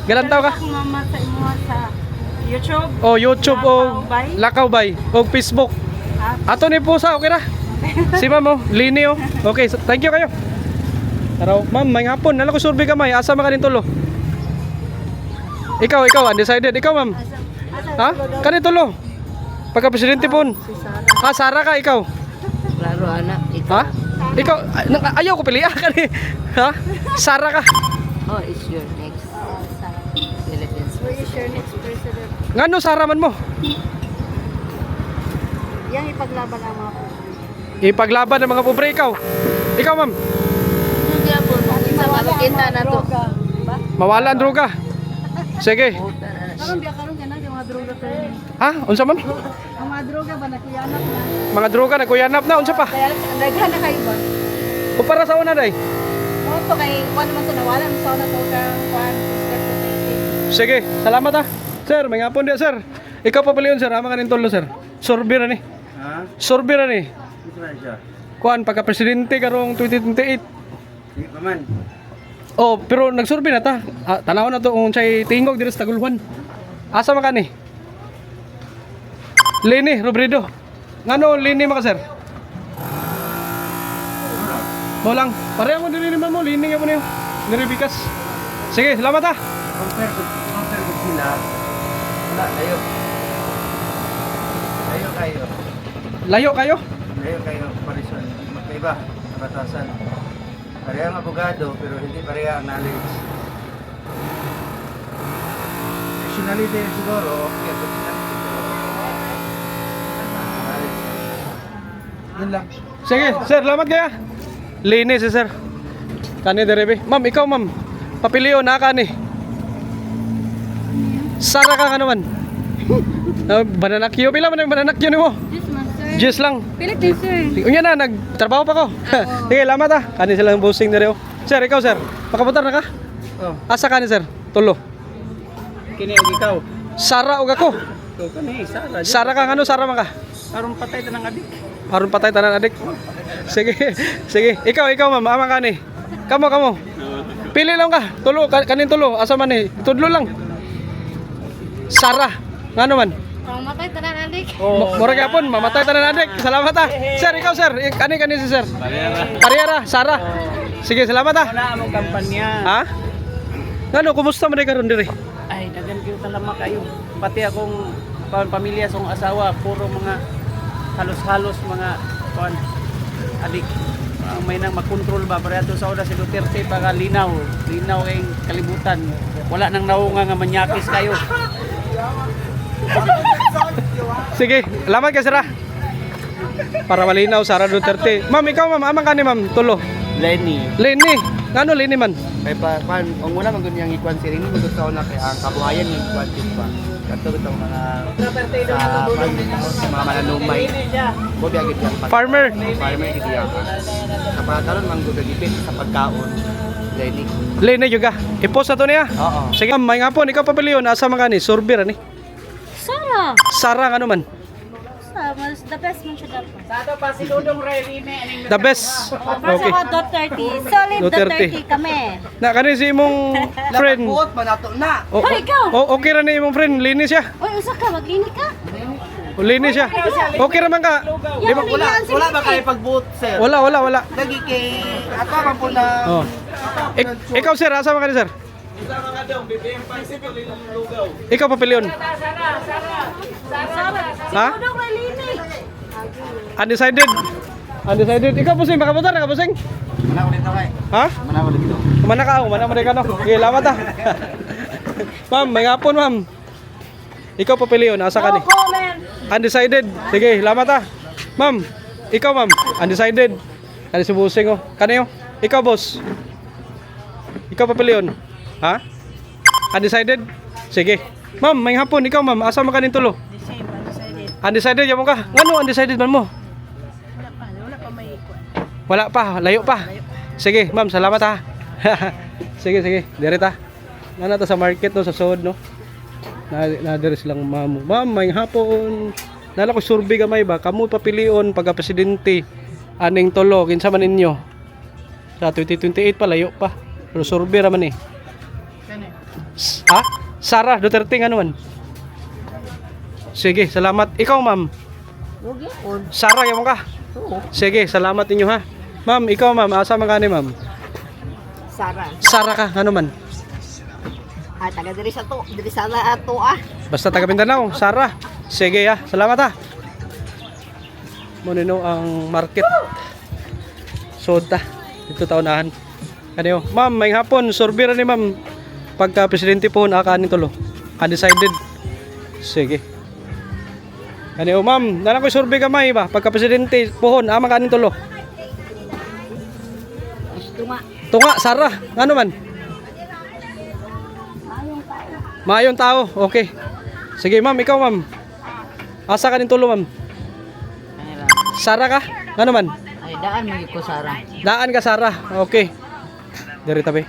Galantaw ka? Ako mama sa imo sa YouTube. O YouTube o Lakaw Bay. Lakaw bay o Facebook. Ato ni po sa okay ra? Si Ma'am, oh. Lini, oh. Okay, thank you kayo. Araw, ma'am, may hapon. Nala ko survey ka, may. Asa man kanin tulo? Ikaw, undecided. Ikaw, ma'am. Ha? Kanin tulo? Pagka-presidente po. Ha, Sara ka, ikaw? Klaro anak. Ha? Ikaw, ayaw ko pili. Kani. Ha? Sara ka? Oh, is your next Philippines. Who is your next president? Ngano Sara man mo? Yang ipaglaban ang mga Ipaglaban ng mga pobre, ikaw. Ikaw, ma'am. Hindi po, isa makakita na to. Mawala ang droga. Sige. Karon biya karon kana yung mga droga karon. Ha? Unsa, ma'am? Ang mga droga ba nakuyanap na? Mga droga nagkuyanap na. Unsa pa? Kaya daghan na kayo ba? O para sa una, day? Mo to kay kuan man to nawala man sa una to kang kuan. Sige, salamat ha. Sir, may hapon dia, sir. Ikaw pa pala yun, sir. Ama ka rin tolo, sir. Sorbir ni. Ha? Sorbir ni. Isa siya. Kuan, pagka-presidente karong 2028. Di pa man. Oh, pero nagsurvey na ta. Tanaw na to kung siya'y tingog dito sa Taguluhan. Asa man ka ni? Lini, Robredo. Ngano, Lini maka, sir? Mo lang. Pareho mo din ni mo. Lini ka mo niyo. Niribikas. Sige, salamat ha. Compare ko sila. Wala, layo. Layo kayo. Layo kayo? Layo kayo, parison. Magkaiba, batasan. Pareha ang abogado, pero hindi pareha ang knowledge. Personality siguro, okay, personality siguro. Knowledge. Yun lang. Sige, sir, salamat kaya. Lini si sir. Kani derebe. Ma'am, ikaw ma'am. Papiliyo na ka ni. Sara ka ka naman. Bananakyo. Pila man ang bananakyo ni mo? Yes man sir. Just lang. Philippines sir. Unya na, nagtrabaho pa ko. Sige, salamat ha. Kani silang bossing na rin. Sir, ikaw sir. Makabutar na ka? Oh, Asa ka ni sir? Tulo. kini og ikaw. Sara o ako? So, kani, Sara. Sara ka, ano Sara man ka? Aron patay ta ng adik. Aron patay tanan adik. Sige, sige. Ikaw ma'am, ama ka ni. Kamo. Pili lang ka. Tulo, kanin tulo. Asa man ni? Tudlo lang. Sara. Ngano man? Ang matay tanan adik. Murag yapon, mamatay tanan adik. Salamat ha. Sir, ikaw sir. Kani si sir. Pariera, Sara. Sige, salamat ha. Wala among kampanya. Ha? Ngano, kumusta man karon diri? Ay, dagan kayo talama kayo. Pati akong pamilya sa akong asawa, puro mga halos-halos mga adik. May nang makontrol ba para ato sa una si Duterte para linaw kayong kalibutan. Wala nang naunga nga manyakis kayo. Sige, salamat ka sir ha. Para malinaw, Sara Duterte. Ma'am, ikaw ma'am, amang ka ni ma'am, tulo. Lenny. Lenny. Ngano Lenny man? Kay pa kan ang una man gud niyang ikuan si Lenny magud sa una kay ang kabuhayan ni ikuan din pa. Kadto bitaw mga sa mga mananumay. Mo biya gid yan. Farmer. Farmer gid yan. Sa pagkaron man gud gipit sa pagkaon. Lenny. Lenny juga. I-post na to niya. Oo. Sige, ma'am, may nga po, ikaw papiliyon, asa man ni Sorbir ani? Sara. Sara ano man? Mas the best man siya dapat. Sado pa si Dudong Rene. The best. Para Okay. sa Duterte. Solid Duterte. Duterte kami. Na kani si imong friend. Buot man ato na. O, Hoy, ikaw! okay ra ni imong friend, linis siya. Oy, usa ka, maglinis ka. O, linis siya. Okay ra man ka. Di ba? Wala ba kay pagbuot sir? Wala. Lagi kay ato man po na Oh. Ikaw sir, asa man ka ni sir? Ikaw papiliyon. Ha? Ano kay linis? Undecided. Undecided. Ikaw pusing, baka botar ka pusing? Mana ulit kay. Ha? Mana ulit dito. Mana ka? Mana ka no? Sige, lamat ha. Ma'am, may ngapon ma'am. Ikaw papiliyon, asa ka ni? Comment. Undecided. Sige, lamat ha. Ma'am, ikaw ma'am, undecided. Kani si busing oh. Kani oh. Ikaw boss. Ikaw papiliyon. Ha? Undecided? Sige. Ma'am, may hapon ikaw ma'am, asa man kanin tulo? Undecided yamo ka. Ngano undecided man mo? Wala pa, layo pa. Sige, ma'am, salamat ha. Sige, dire ta. Ngana ta sa market no, sa sod no. Na dire silang ma'am. Ma'am, may hapon. Nala ko survey gamay ba? Kamo papilion pagka presidente aning tulo kinsa man ninyo? Sa 2028 pa layo pa. Pero survey ra man eh. Ha? Sara Duterte nga naman. Sige, salamat. Ikaw, ma'am. Sara, yamo ka? Sige, salamat ninyo ha. Ma'am, ikaw, ma'am. Asa man ka ni, ma'am? Sara. Sara ka, ano man? Ah, taga diri sa to, diri sa ato ah. Basta taga Mindanao, Sara. Sige ha, salamat ha. Munino ang market. Soda. Dito taunahan. Kanyo, ma'am, may hapon, sorbira ni ma'am. Pagka presidente po, nakakanin tulo. Undecided. Sige. Kanyo, ma'am, nalang ko survey kamay ba? Pagka presidente pohon, ama kanin tulo. Tunga, Sara. Ano man? Maayong tao. Okay. Sige, ma'am, ikaw, ma'am. Asa kanin tulo, ma'am? Sara ka? Ano man? Ay, daan mo ko Sara. Daan ka, Sara. Okay. Dari tabi.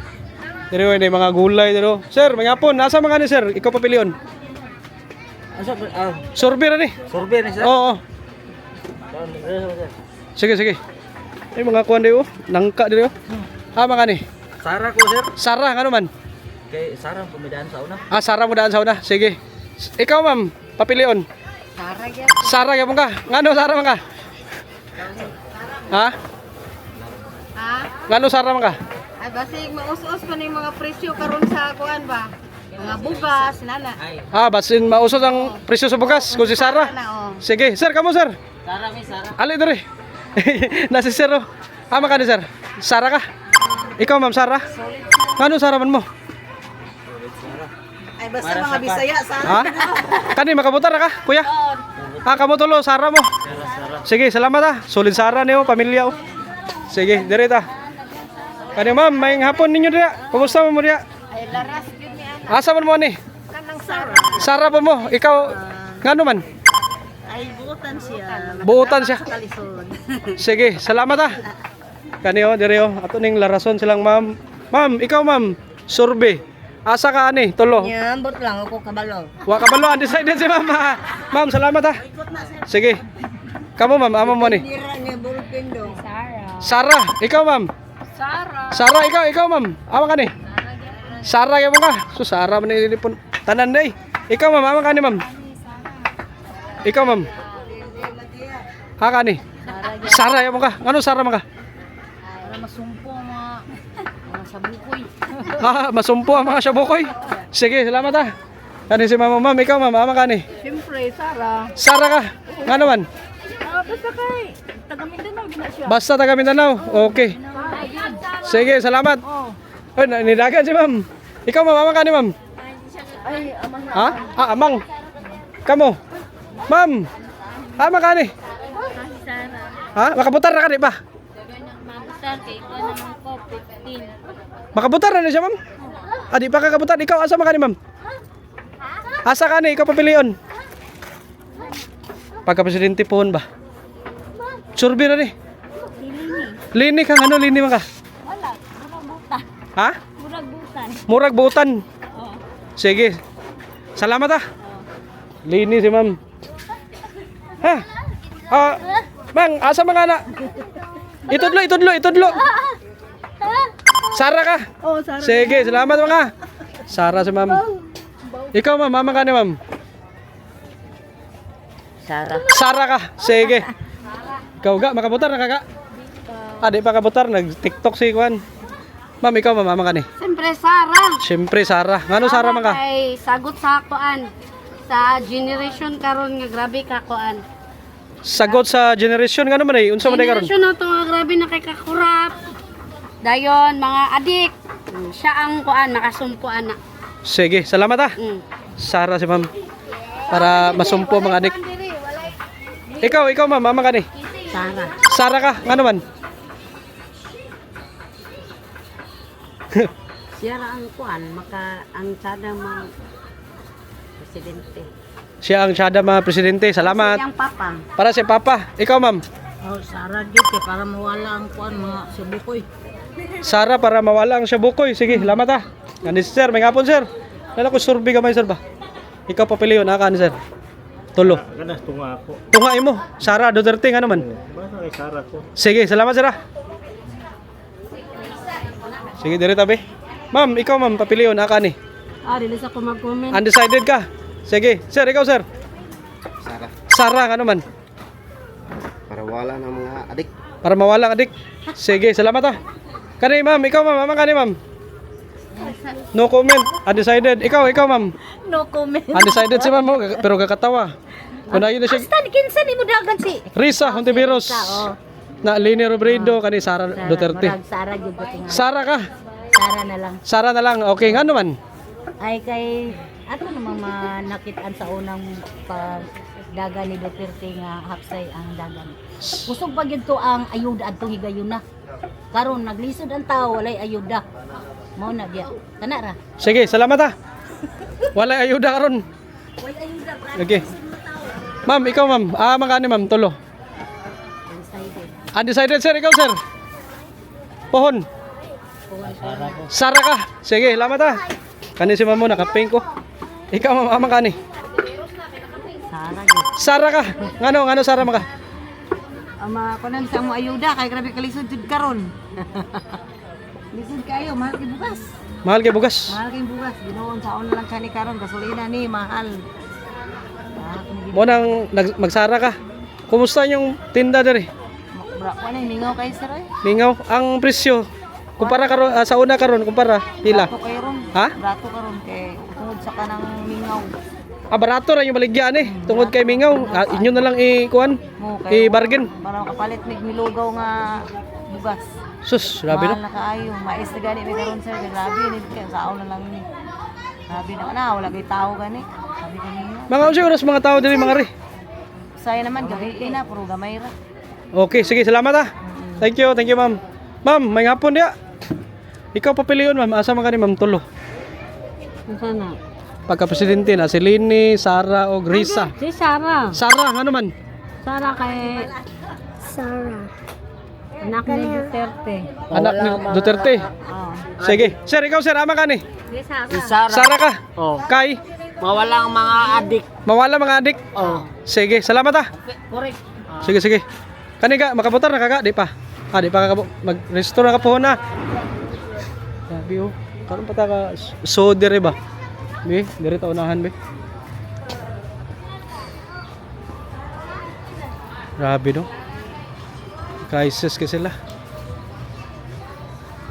Dari may mga gulay dito. Sir, may hapon. Nasa mga ni sir? Ikaw papilion. Sorbir ni. Sorbet ni sir. Oo. Sige. Ay mga kuan dito. Nangka dito. Mga ni. Sara ko sir. Sara, ano man? Kay Sara ang pumidaan sa una. Sara mo daan sa una. Sige. Ikaw, ma'am, papilion. Sara gyud. Sara gyapon ka. Ngano Sara man ka? Ha? Ha? Ngano Sara man ka? Ay basig maus-us pa ning mga presyo karon sa kuan ba? Mga bugas nana. Basin mausod ang presyo sa bugas. Kung si Sara. Sige. Sir, kamo sir. Sara mi Sara. Ali dere. Nasi sir. Ama ka ni sir. Sara ka? Ikaw ma'am Sara? Ngano Sara man mo? Ay basta mga Bisaya Sara. Ha? Kani makabutar ka, kuya? Kamo tulo Sara mo. Sige, salamat ha. Solid Sara niyo, pamilya oh. Sige, dire ta. Kani ma'am, may hapon ninyo diya. Kumusta mo diya? Ay laras gyud ni ana. Asa man mo ni? Kanang Sara. Sara pa mo. Ikaw ngano man? Ay buutan siya. Buutan siya. Kalisod. Sige, salamat ha. Kani oh, dire oh. Ato ning larason silang ma'am. Ma'am, ikaw ma'am, survey. Asa ka ani? Tulo. Nyambot lang ako kabalo. Wa kabalo, undecided si ma'am. Ha? Ma'am, salamat ha. Sige. Kamu ma'am, amo mo ni. Tira niya bulpin do. Sara, ikaw ma'am. Sara, ikaw ma'am. Amo ka ni. Sara gyapon ka. So Sara man ni pun tanan day. Ikaw ma'am, amo ka ni ma'am. Ikaw ma'am. Ha ka ni. Sara gyapon ka. Ano Sara man ka? Masumpo mga sabukoy. Masumpo ang mga syabukoy. Sige, salamat ha. Kani si mama, ma'am, ikaw ma'am, amo ka ni. Siyempre Sara. Sara ka. Ngano man? Basta kay taga Mindanao gina siya. Basta taga Mindanao. Okay. Sige, salamat. Oy, nidagan si ma'am. Ikaw ma'am, ama ka ni ma'am. Ay amang Ha? Amang. Kamo. Ma'am. Ama ka ni. Ha? Makabutar na ka di ba? Makabutan kay ko naman ko 15. Makabutar na siya, ma'am? Di pa kakabutar. Ikaw, asa man ka ni, ma'am? Asa ka ni? Ikaw papilion. Pagka-presidente pohon ba? Surbi na ni. Lini kang ano? Lini man ka? Wala, murag butan. Ha? Murag butan. Murag buutan. Sige. Salamat ah. Lini si ma'am. Ha? Mang, asa mga anak? Itudlo. Sara ka? Oh, Sara. Sige, salamat mga. Sara si ma'am. Ikaw ma'am, mama ka ni ma'am. Sara ka. Sige. Ikaw ga, makabutar na ka ga? Di pa kabutar, nag-tiktok si Kwan. Ma'am, ikaw mama ka ni? Siyempre Sara. Siyempre, Sara. Ngano Sara man ka? Ay sagot sa kuan. Sa generation karon nga grabe ka kuan. Sagot sa generation ngano man ay unsa man ay karon? Generation na to nga grabe na kay kakurap. Dayon mga adik. Siya ang kuan nakasumpuan na. Sige, salamat ah. Sara si ma'am. Para masumpo mga adik. Ikaw ma'am, mama ka ni? Sara. Sara ka, ngano man? Siya ra ang kuan maka ang sada mang presidente. Siya ang siyada mga presidente. Salamat. Siyang papa. Para si Papa. Ikaw ma'am. Oh, Sara gid para mawala ang kuan mga Cebukoy. Sara para mawala ang Cebukoy. Sige, salamat ah. Kani sir, may ngapon sir. Dala ko survey gamay sir ba? Ikaw papiliyon na kani sir. Tulo. Kanas tunga ako. Tunga imo. Sara Duterte nga naman. Basta kay Sara ko. Sige, salamat sir ah. Sige, diri tabi. Ma'am, ikaw ma'am, papiliyon na kani. Dili sa ko mag-comment. Undecided ka. Sige, sir, ikaw sir. Sara nga naman. Para wala ng mga adik. Para mawala ang adik. Sige, salamat ah. Kani ma'am, ikaw ma'am, mama kani ma'am. No comment. Undecided. Ikaw ma'am. No comment. Undecided si ma'am mo, pero kakatawa. Kung na yun na siya. Kinsa ni mo dagan si? Risa Hontiveros. Na Lini Robredo kani Sara Duterte. Sara gid ba tinga. Sara ka. Sara na lang. Sara na lang. Okay, nga naman. Ay kay ato namang manakitaan sa unang pagdagan ni Duterte nga hapsay ang dagan. Kusog pa gyud to ang ayuda adto higayon na. Karon naglisod ang tao walay ayuda. Mao na biya. Kana ra. Sige, salamat ah. Wala ayuda karon. Walay ayuda para Okay. Ma'am, ikaw ma'am. Makani ma'am, tulo. Undecided sir, ikaw sir. Pohon. Sara ka. Sige, salamat ah. Kani si ma'am mo nakapink ko. Ikaw ma'am, kani. Sara gid. Sara ka. Ngano Sara man ka? Ama kunan sa mo ayuda kay grabe kalisod jud karon. Lisod kayo, mahal kay bugas. Mahal kay bugas. Mahal kay bugas. Ginoon sa una lang kani karon gasolina ni mahal. Mo nang magsara ka. Kumusta yung tinda diri? Bra ko na mingaw kay sir ay. Mingaw ang presyo. Kumpara karon sa una karon kumpara pila? Brato kayo ron. Ha? Brato karon kay tungod sa kanang mingaw. Barato ra yung baligyan eh. Tungod kay mingaw, inyo na lang i-kuan, i-bargain. Para makapalit mig milugaw nga bugas. Sus, grabe no. Mahal na kaayo. Mais na gani may karon sir. Grabe ni kay sao na lang ni. Grabe na wala kay tao gani. Sabi ko niyo. Mga oras mga tao diri mga ri. Saya naman gabi na puro gamay ra. Okay, sige, salamat ah. Thank you ma'am. Ma'am, may ngapon dia. Ikaw papiliyon ma'am, asa man kani ma'am tulo. Sana. Pagka-presidente na si Lini, Sara o Risa. Si Sara. Sara, ano man? Sara kay anak ni Duterte. Anak ni Duterte. Oh. Sige. Sir, ikaw sir, ama ka ni? Si Sara. Sara ka? Oh. Kay? Mawala ang mga adik. Mawala mga adik? Oh. Sige, salamat ah. Correct. Sige. Kani ka, makabutar na ka? Di pa? Di pa mag-restore na ka po na. Sabi oh. Karon pa ta ka so dire ba? Be, dire ta unahan be. Grabe no. Crisis ka sila.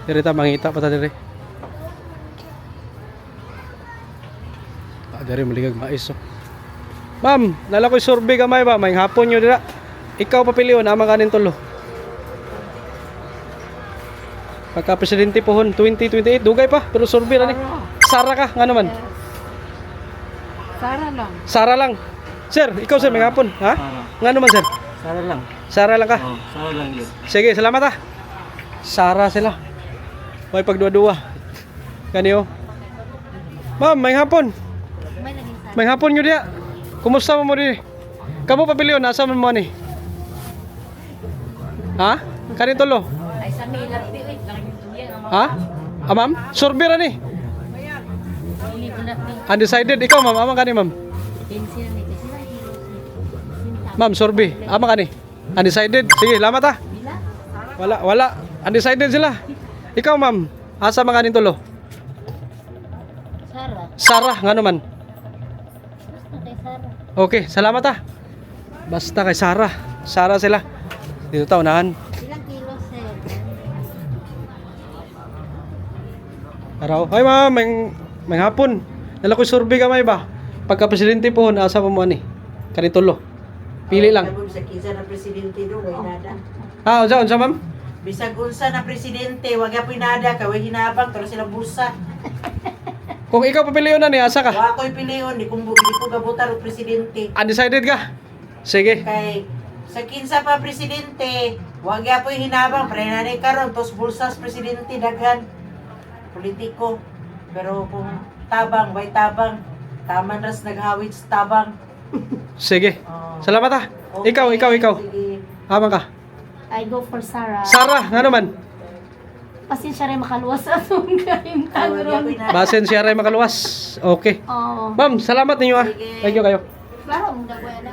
Dire ta mangita pa ta dire. Dire maligag mais oh. Ma'am, nala ko'y survey gamay ba? May hapon nyo dira. Ikaw papiliyon, ama kanin tulo. Pagka-presidente pohon 2028, dugay pa, pero survey na ni. Sara ka, nga naman. Sara lang. Sir, ikaw sir, may hapon. Ha? Nga naman sir? Sara lang. Sara lang ka? Oh, Sara lang yun. Sige, salamat ah. Sara sila. May pagduwa-duwa. Kaniyo. Ma'am, may hapon. May hapon nyo diya. Kumusta mo din? Kamu papiliyon, nasa mo ni? Ha? Kanin tulo? Ay sa milang pili. Ha? Ah, ma'am? Sorbira ni? Hindi ko na Undecided. Ikaw, ma'am. Amang kani, ma'am. Ma'am, sorbi. Amang kani? Undecided. Sige, lamat ha. Wala. Undecided sila. Ikaw, ma'am. Asa mga kanin tulo? Sarah, nga naman. Okay, salamat ha. Basta kay Sarah. Sarah sila. Dito ta, unahan. Ilang kilo, sir? Araw. Hi ma'am, may hapon. Nala ko survey ka may ba? Pagka presidente po, asa mo ani? Kanin tulo. Pili lang. Sa kinsa na presidente do, way nada. Ah, unsa ma'am? Bisag unsa na presidente, wag gyapon nada, kaway hinabang pero sila busa. Kung ikaw papiliyon na ni, asa ka? Wa ko'y piliyon, di ko gabutar og presidente. Undecided ka? Sige. Kay sa kinsa pa presidente, wag gyapon hinabang pre na ni karon tos bulsas presidente daghan. Politiko. Pero kung tabang, way tabang. Taman ras naghawid sa tabang. Sige. Oh. Salamat ha. Okay, Ikaw. sige. Amang ka. I go for Sarah. Sarah, nga naman. Pasensya rin makaluwas sa atong kain Wag gyapon nada. Basen siya rin makaluwas. Okay. Oo. Ma'am, salamat ninyo ha. Sige. Thank you kayo. Klaro, ang dagway na.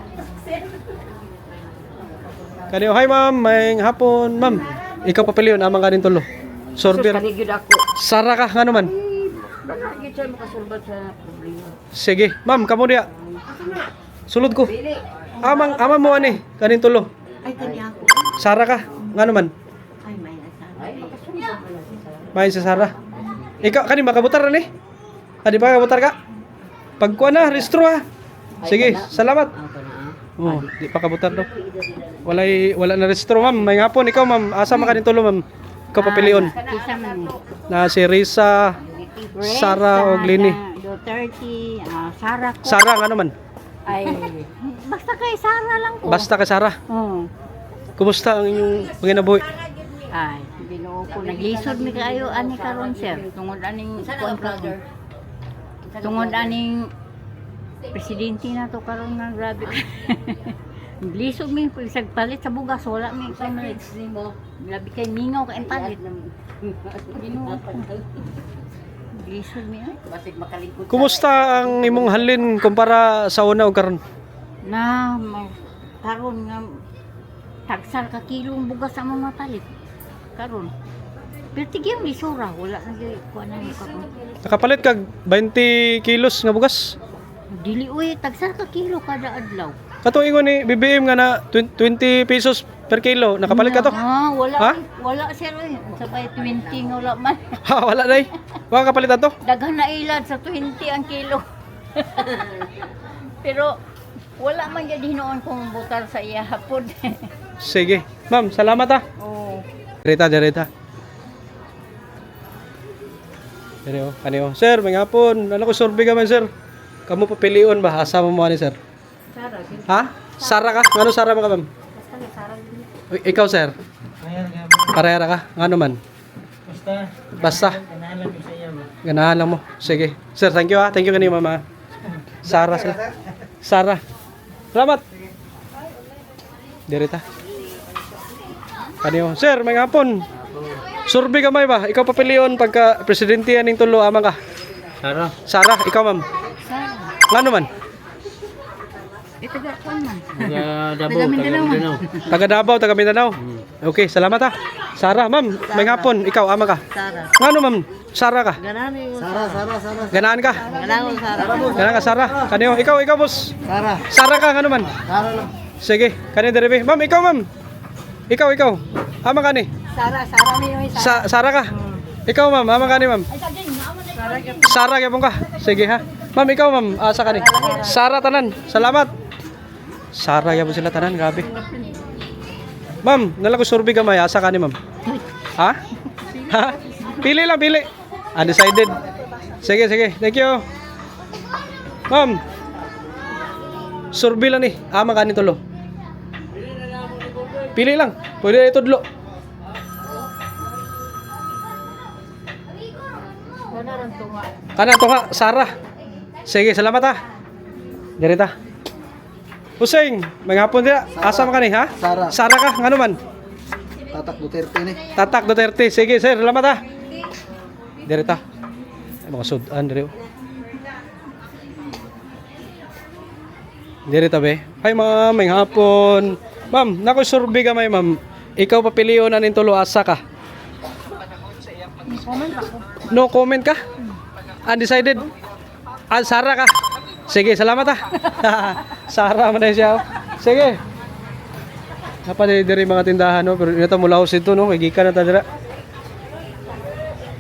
Kaniyo, hi ma'am, may hapon. Ma'am, ikaw papiliyon, amang kanin tulo. Sorbir. Sarah ka, nga naman. Sige, ma'am, kamo diya. Sulod ko. Amang mo ani, kanin tulo. Ay kani ako. Sarah ka, nga naman. Ay may asa. May si Sarah. Ikaw, kani makabutar na ni? Adi pa kabutar ka? Pagkuha na, restro ha. Sige, salamat. Oh, di pa kabutar daw. Wala na restro, ma'am. May hapon, ikaw ma'am. Asa man kanin tulo, ma'am? Ikaw papilion. Na si Risa, Sarah o Glini. Duterte, Sarah ko. Sarah, nga naman. Ay, basta kay Sarah lang ko. Basta kay Sarah. Oo. Kumusta ang inyong panginabuhi? Ay, binuo ko. Naglisod mi kayo ani karon sir. Tungod aning kuan ko. Tungod aning presidente na to karon nga grabe. Lisod mi pag palit sa bugas wala mi kay mo. Labi kay mingaw kay palit. Binuo ko. Lisod mi ay. Basig makalingkod. Kumusta ang imong halin kumpara sa una o karon? Na karon nga tagsal ka kilong bugas ang mga palit. Karon. Pero tigyan lisura wala na gyud kuan na karon. Nakapalit kag 20 kilos nga bugas. Dili uy tagsal ka kilo kada adlaw. Kato ingon ni BBM nga na 20 pesos per kilo. Nakapalit ka to? Wala. Ha? Wala sir eh. Sabay 20 nga wala man. Ha, wala day. Wa kapalitan to? Daghan na ilad sa 20 ang kilo. Pero wala man gyud hinoon kung butar sa iya hapon. Sige. Ma'am, salamat ha. Oh. Direta. Kanyo, kanyo. Sir, may hapon. Ano ko survey ka man, sir? Kamu papilion ba? Asa mo ni sir? Sarah. Ha? Sarah ka? Ngano Sarah mo ka, ma'am? Basta ni Sarah. Ikaw, sir? Parehara ka? Ngano man? Basta. Ganahan lang mo. Sige. Sir, thank you ha. Thank you kanyo, mama. Sarah sila. Sarah. Salamat. Direta. Kanyo. Sir, may hapon. Survey ka may ba? Ikaw papilion pagka presidente aning tulo amang ka. Sarah. Sarah, ikaw ma'am. Sarah. Ngano man? Ito ga kuan man. Taga Mindanao. Taga Davao, taga Mindanao. Okay, salamat ha. Sarah, ma'am, may hapon. Ikaw amang ka. Sarah. Ngano ma'am? Sarah ka. Sarah. Ganaan ka. Ganang Sarah. Ganaan ka Sarah. Kanyo, ikaw boss. Sarah. Sarah ka ngano man? Sarah lang. Sige, kanyo dere. Ma'am, ikaw ma'am. Ikaw. Amang ka ni. Sarah mi oy Sarah ka. Ikaw ma'am, amang ka ni ma'am. Sarah gyapon ka. Sige ha. Ma'am, ikaw ma'am, asa ka ni? Sarah tanan. Salamat. Sarah gyapon sila tanan, grabe. Ma'am, nala ko survey gamay, asa ka ni ma'am? Ha? Ha? Pili lang, pili. Undecided. Sige. Thank you. Ma'am. Survey lang ni. Amang ka ni tulo. Pili lang. Pwede itudlo. Kanan to nga, Sara. Sige, salamat ha. Dirita. Pusing, may hapon dia. Asa man kani ha? Sara. Sara ka, ngano man? Tatak Duterte ni. Tatak Duterte. Sige, sir, salamat ha. Dirita. Ay, mga sudan diri. Dirita be. Hi ma'am, may hapon. Ma'am, nako survey ka may ma'am. Ikaw papilion na nin tulo asa ka? No comment ka? Undecided? Ah, Sara ka? Sige, salamat ha. Sara man na siya. Sige. Napali diri mga tindahan no, pero ito mula ho ito no, kay gikan na ta dira.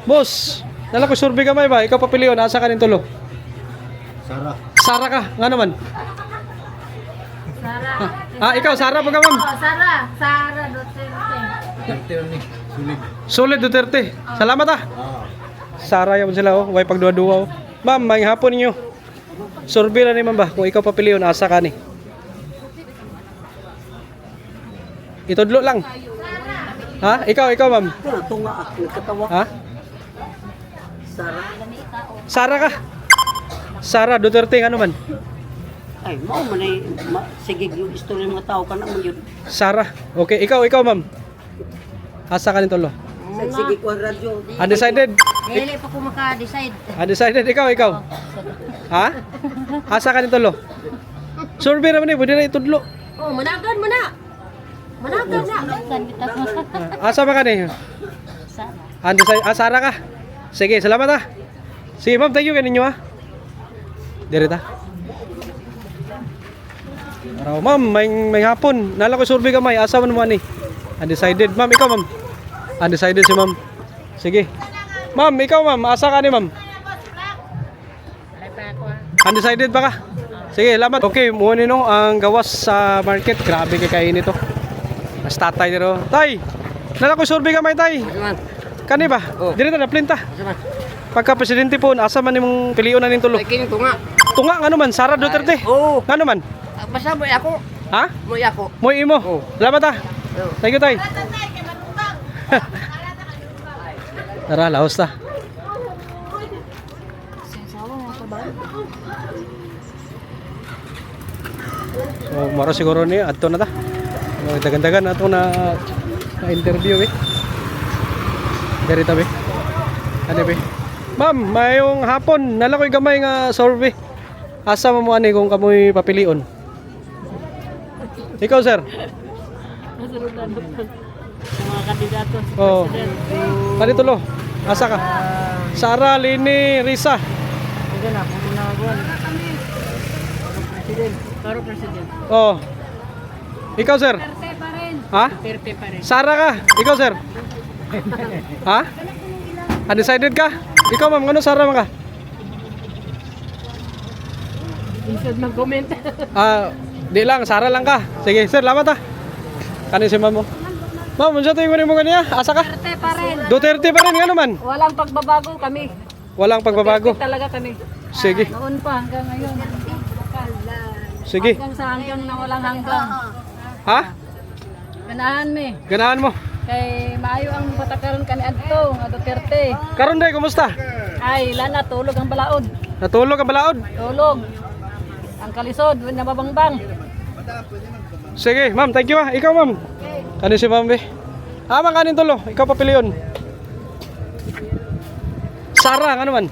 Boss, nala ko survey ka may ba? Ikaw papilion asa ka nin tulo? Sara. Sara ka, nga naman. Sara. Ah, ikaw Sara pa ka ma'am. Sara Duterte. Solid Duterte. Salamat ah. Sara yaman sila oh, way pagduwa-duwa oh. Ma'am, may hapon ninyo. Survey na ni ma'am ba kung ikaw papilion asa ka ni? Itudlo lang. Ha? Ikaw ma'am. Tunga ako katawa. Ha? Sara ka. Sara Duterte ano man? Ay, mao man ay sige yung istorya ng mga tao kana man yun. Sara. Okay, ikaw ma'am. Asa ka ni tulo? Sige ko radyo. Undecided. Dili pa ko maka-decide. Undecided ikaw. Ha? Asa ka ni tulo? Survey naman ni, pwede na itudlo. Oh, managan mo na. Managan na. Asa ba ka ni? Undecided. Ah, Sara ka. Sige, salamat ha. Sige ma'am, thank you kaninyo ha. Direta. Araw ma'am, may hapon. Nala ko survey ka may, asa man mo ani? Undecided. Ma'am, ikaw ma'am. Undecided si ma'am. Sige. Ma'am, ikaw ma'am, asa ka ni ma'am? Undecided pa ka? Sige, salamat. Okay, muna no ang gawas sa market. Grabe kay kain ito. Mas tatay nito. Tay, nala ko survey ka may tay. Kani ba? Dito na plinta. Pagka presidente po, asa man imong piliun na ning tulo? Ay kini tunga. Tunga ngano man Sara Duterte? Oo. Ngano man? Basta mo ako. Ha? Mo ako. Moy imo. Salamat ha. Thank you tay. Tara, laos ta. So, maro siguro ni adto na ta. Dagan-dagan ato na interview eh. Dari ta be. Ano be? Ma'am, mayong hapon, nala ko'y gamay nga survey. Asa mo ani kung kamoy papilion? Ikaw, sir? Mga kandidato. Oh. Kani tulo. Asa ka? Sara, Lini, Risa. Ito na kung ginagawa. Karo president. Oh. Ikaw, sir? Duterte pa rin. Ha? Duterte pa rin. Sara ka? Ikaw, sir? Ha? Undecided ka? Ikaw, ma'am, ano Sara man ka? Insod mag-comment. Ah, di lang, Sara lang ka. Sige, sir, lamat ha. Kanin si ma'am mo. Ma'am, unsa tayo mo kaniya? Asa ka? Duterte pa rin. Duterte pa rin, ano man? Walang pagbabago kami. Walang pagbabago. Talaga kami. Sige, Noon pa hanggang ngayon. sige. Hanggang na walang hanggang. Ha? Ganahan mi. Ganahan mo. Kay maayo ang patakaron kani adto nga Duterte. Karon day, kumusta? Ay, lana tulog ang balaod. Natulog ang balaod? Tulog. Ang kalisod nababangbang. Sige, ma'am, thank you ha. Ikaw, ma'am. Kanin si ma'am, be. Ma'am, kanin tulo. Ikaw papiliyon. Sara, ano man?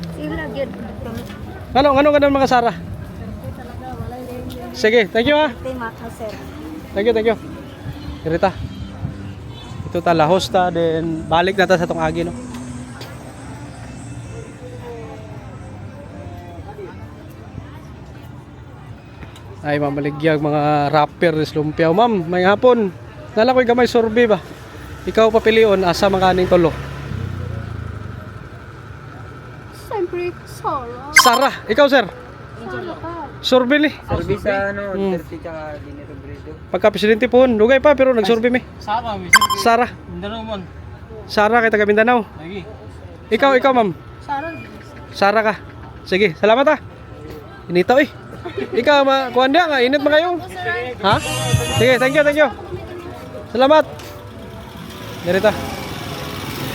Ano mga Sara? Sige, thank you ha. Thank you. Irita. Ito ta lahos ta, then balik na ta sa tong agi no. Ay mamaligyag mga rapper des lumpiaw. Ma'am, may hapon. Nala ko'y gamay survey ba? Ikaw papilion asa makaning tulo? Siyempre, Sara. Sara, ikaw sir. Survey ni. Survey sa ano, Duterte tsaka Lini Robredo. Pagka presidente po, dugay pa pero nag-survey mi. Sama mi. Sara. Mindanao man. Sara kay taga Mindanao. Lagi. Ikaw ma'am. Sara. Sara ka. Sige, salamat ha. Initaw eh. Ikaw, kuhan niya nga, init ba kayo? Ha? Sige, thank you. Salamat. Dirita.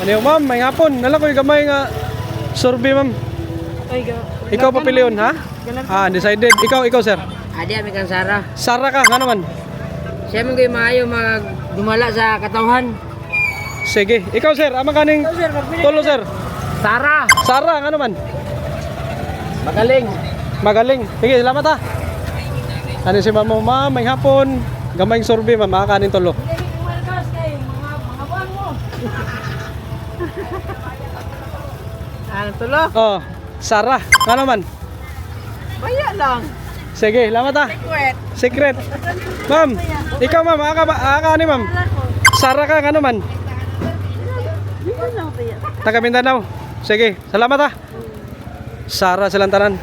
Ano yung ma'am, may hapon. Nala ko yung gamay nga Survey, ma'am. Ikaw papilion, ha? Undecided. Ikaw, sir. Adi ami kang Sara. Sara ka, nga naman. Siya man kayo maayo magdumala sa katawhan. Sige. Ikaw, sir. Ama kaning tulo, sir. Sara. Sara, nga naman. Magaling. Sige, salamat ha. Ano si ma'am, may hapon. Gamay survey, ma'am. Kaning tulo. Ano tulo? Oh, Sara. Nga naman. Baya lang. Sige, salamat ha. Secret. Ma'am, ikaw ma'am, aka ni ma'am. Sara ka, nga naman. Taga Mindanao. Sige, salamat ha. Sara silang tanan.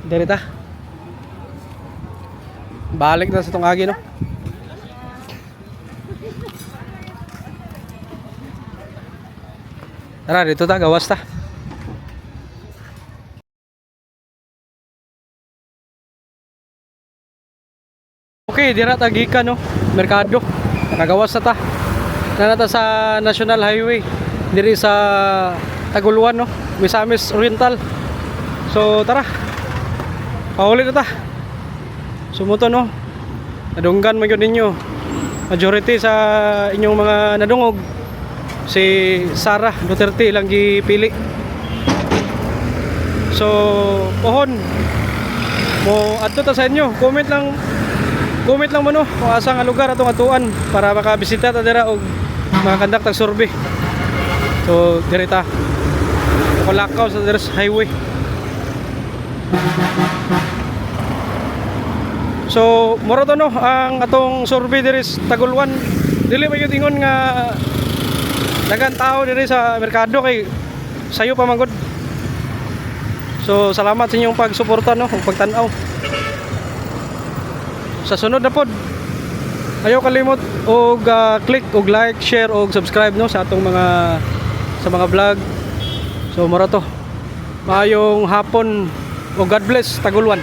Derita. Balik na sa itong agi, no? Tara, dito ta, gawas ta. Okay, dira ta gikan, no? Merkado. Nagawas na ta. Nanata sa National Highway. Diri sa Taguluan, no? Misamis Oriental. So, tara. Paulit na ta. Sumuto, no? Nadunggan mo yun ninyo. Majority sa inyong mga nadungog. Si Sara Duterte lang gipili. So, pohon. Mo adto ta sa inyo. Comment lang mo, no? Kung asa nga lugar atong atuan para makabisita ta dira og makakandak tag survey. So, direta. Kulakaw sa Deres Highway. So, moro to, no, ang atong survey diri sa Taguluan. Dili ba yung ingon nga daghang tao diri sa merkado kay sayo pa manggod. So, salamat sa inyong pagsuporta, no, ug pagtan-aw. Sa sunod na pod, ayaw kalimot og click og like, share og subscribe, no, sa atong mga vlog. So, moro to. Maayong hapon o God bless Taguluan.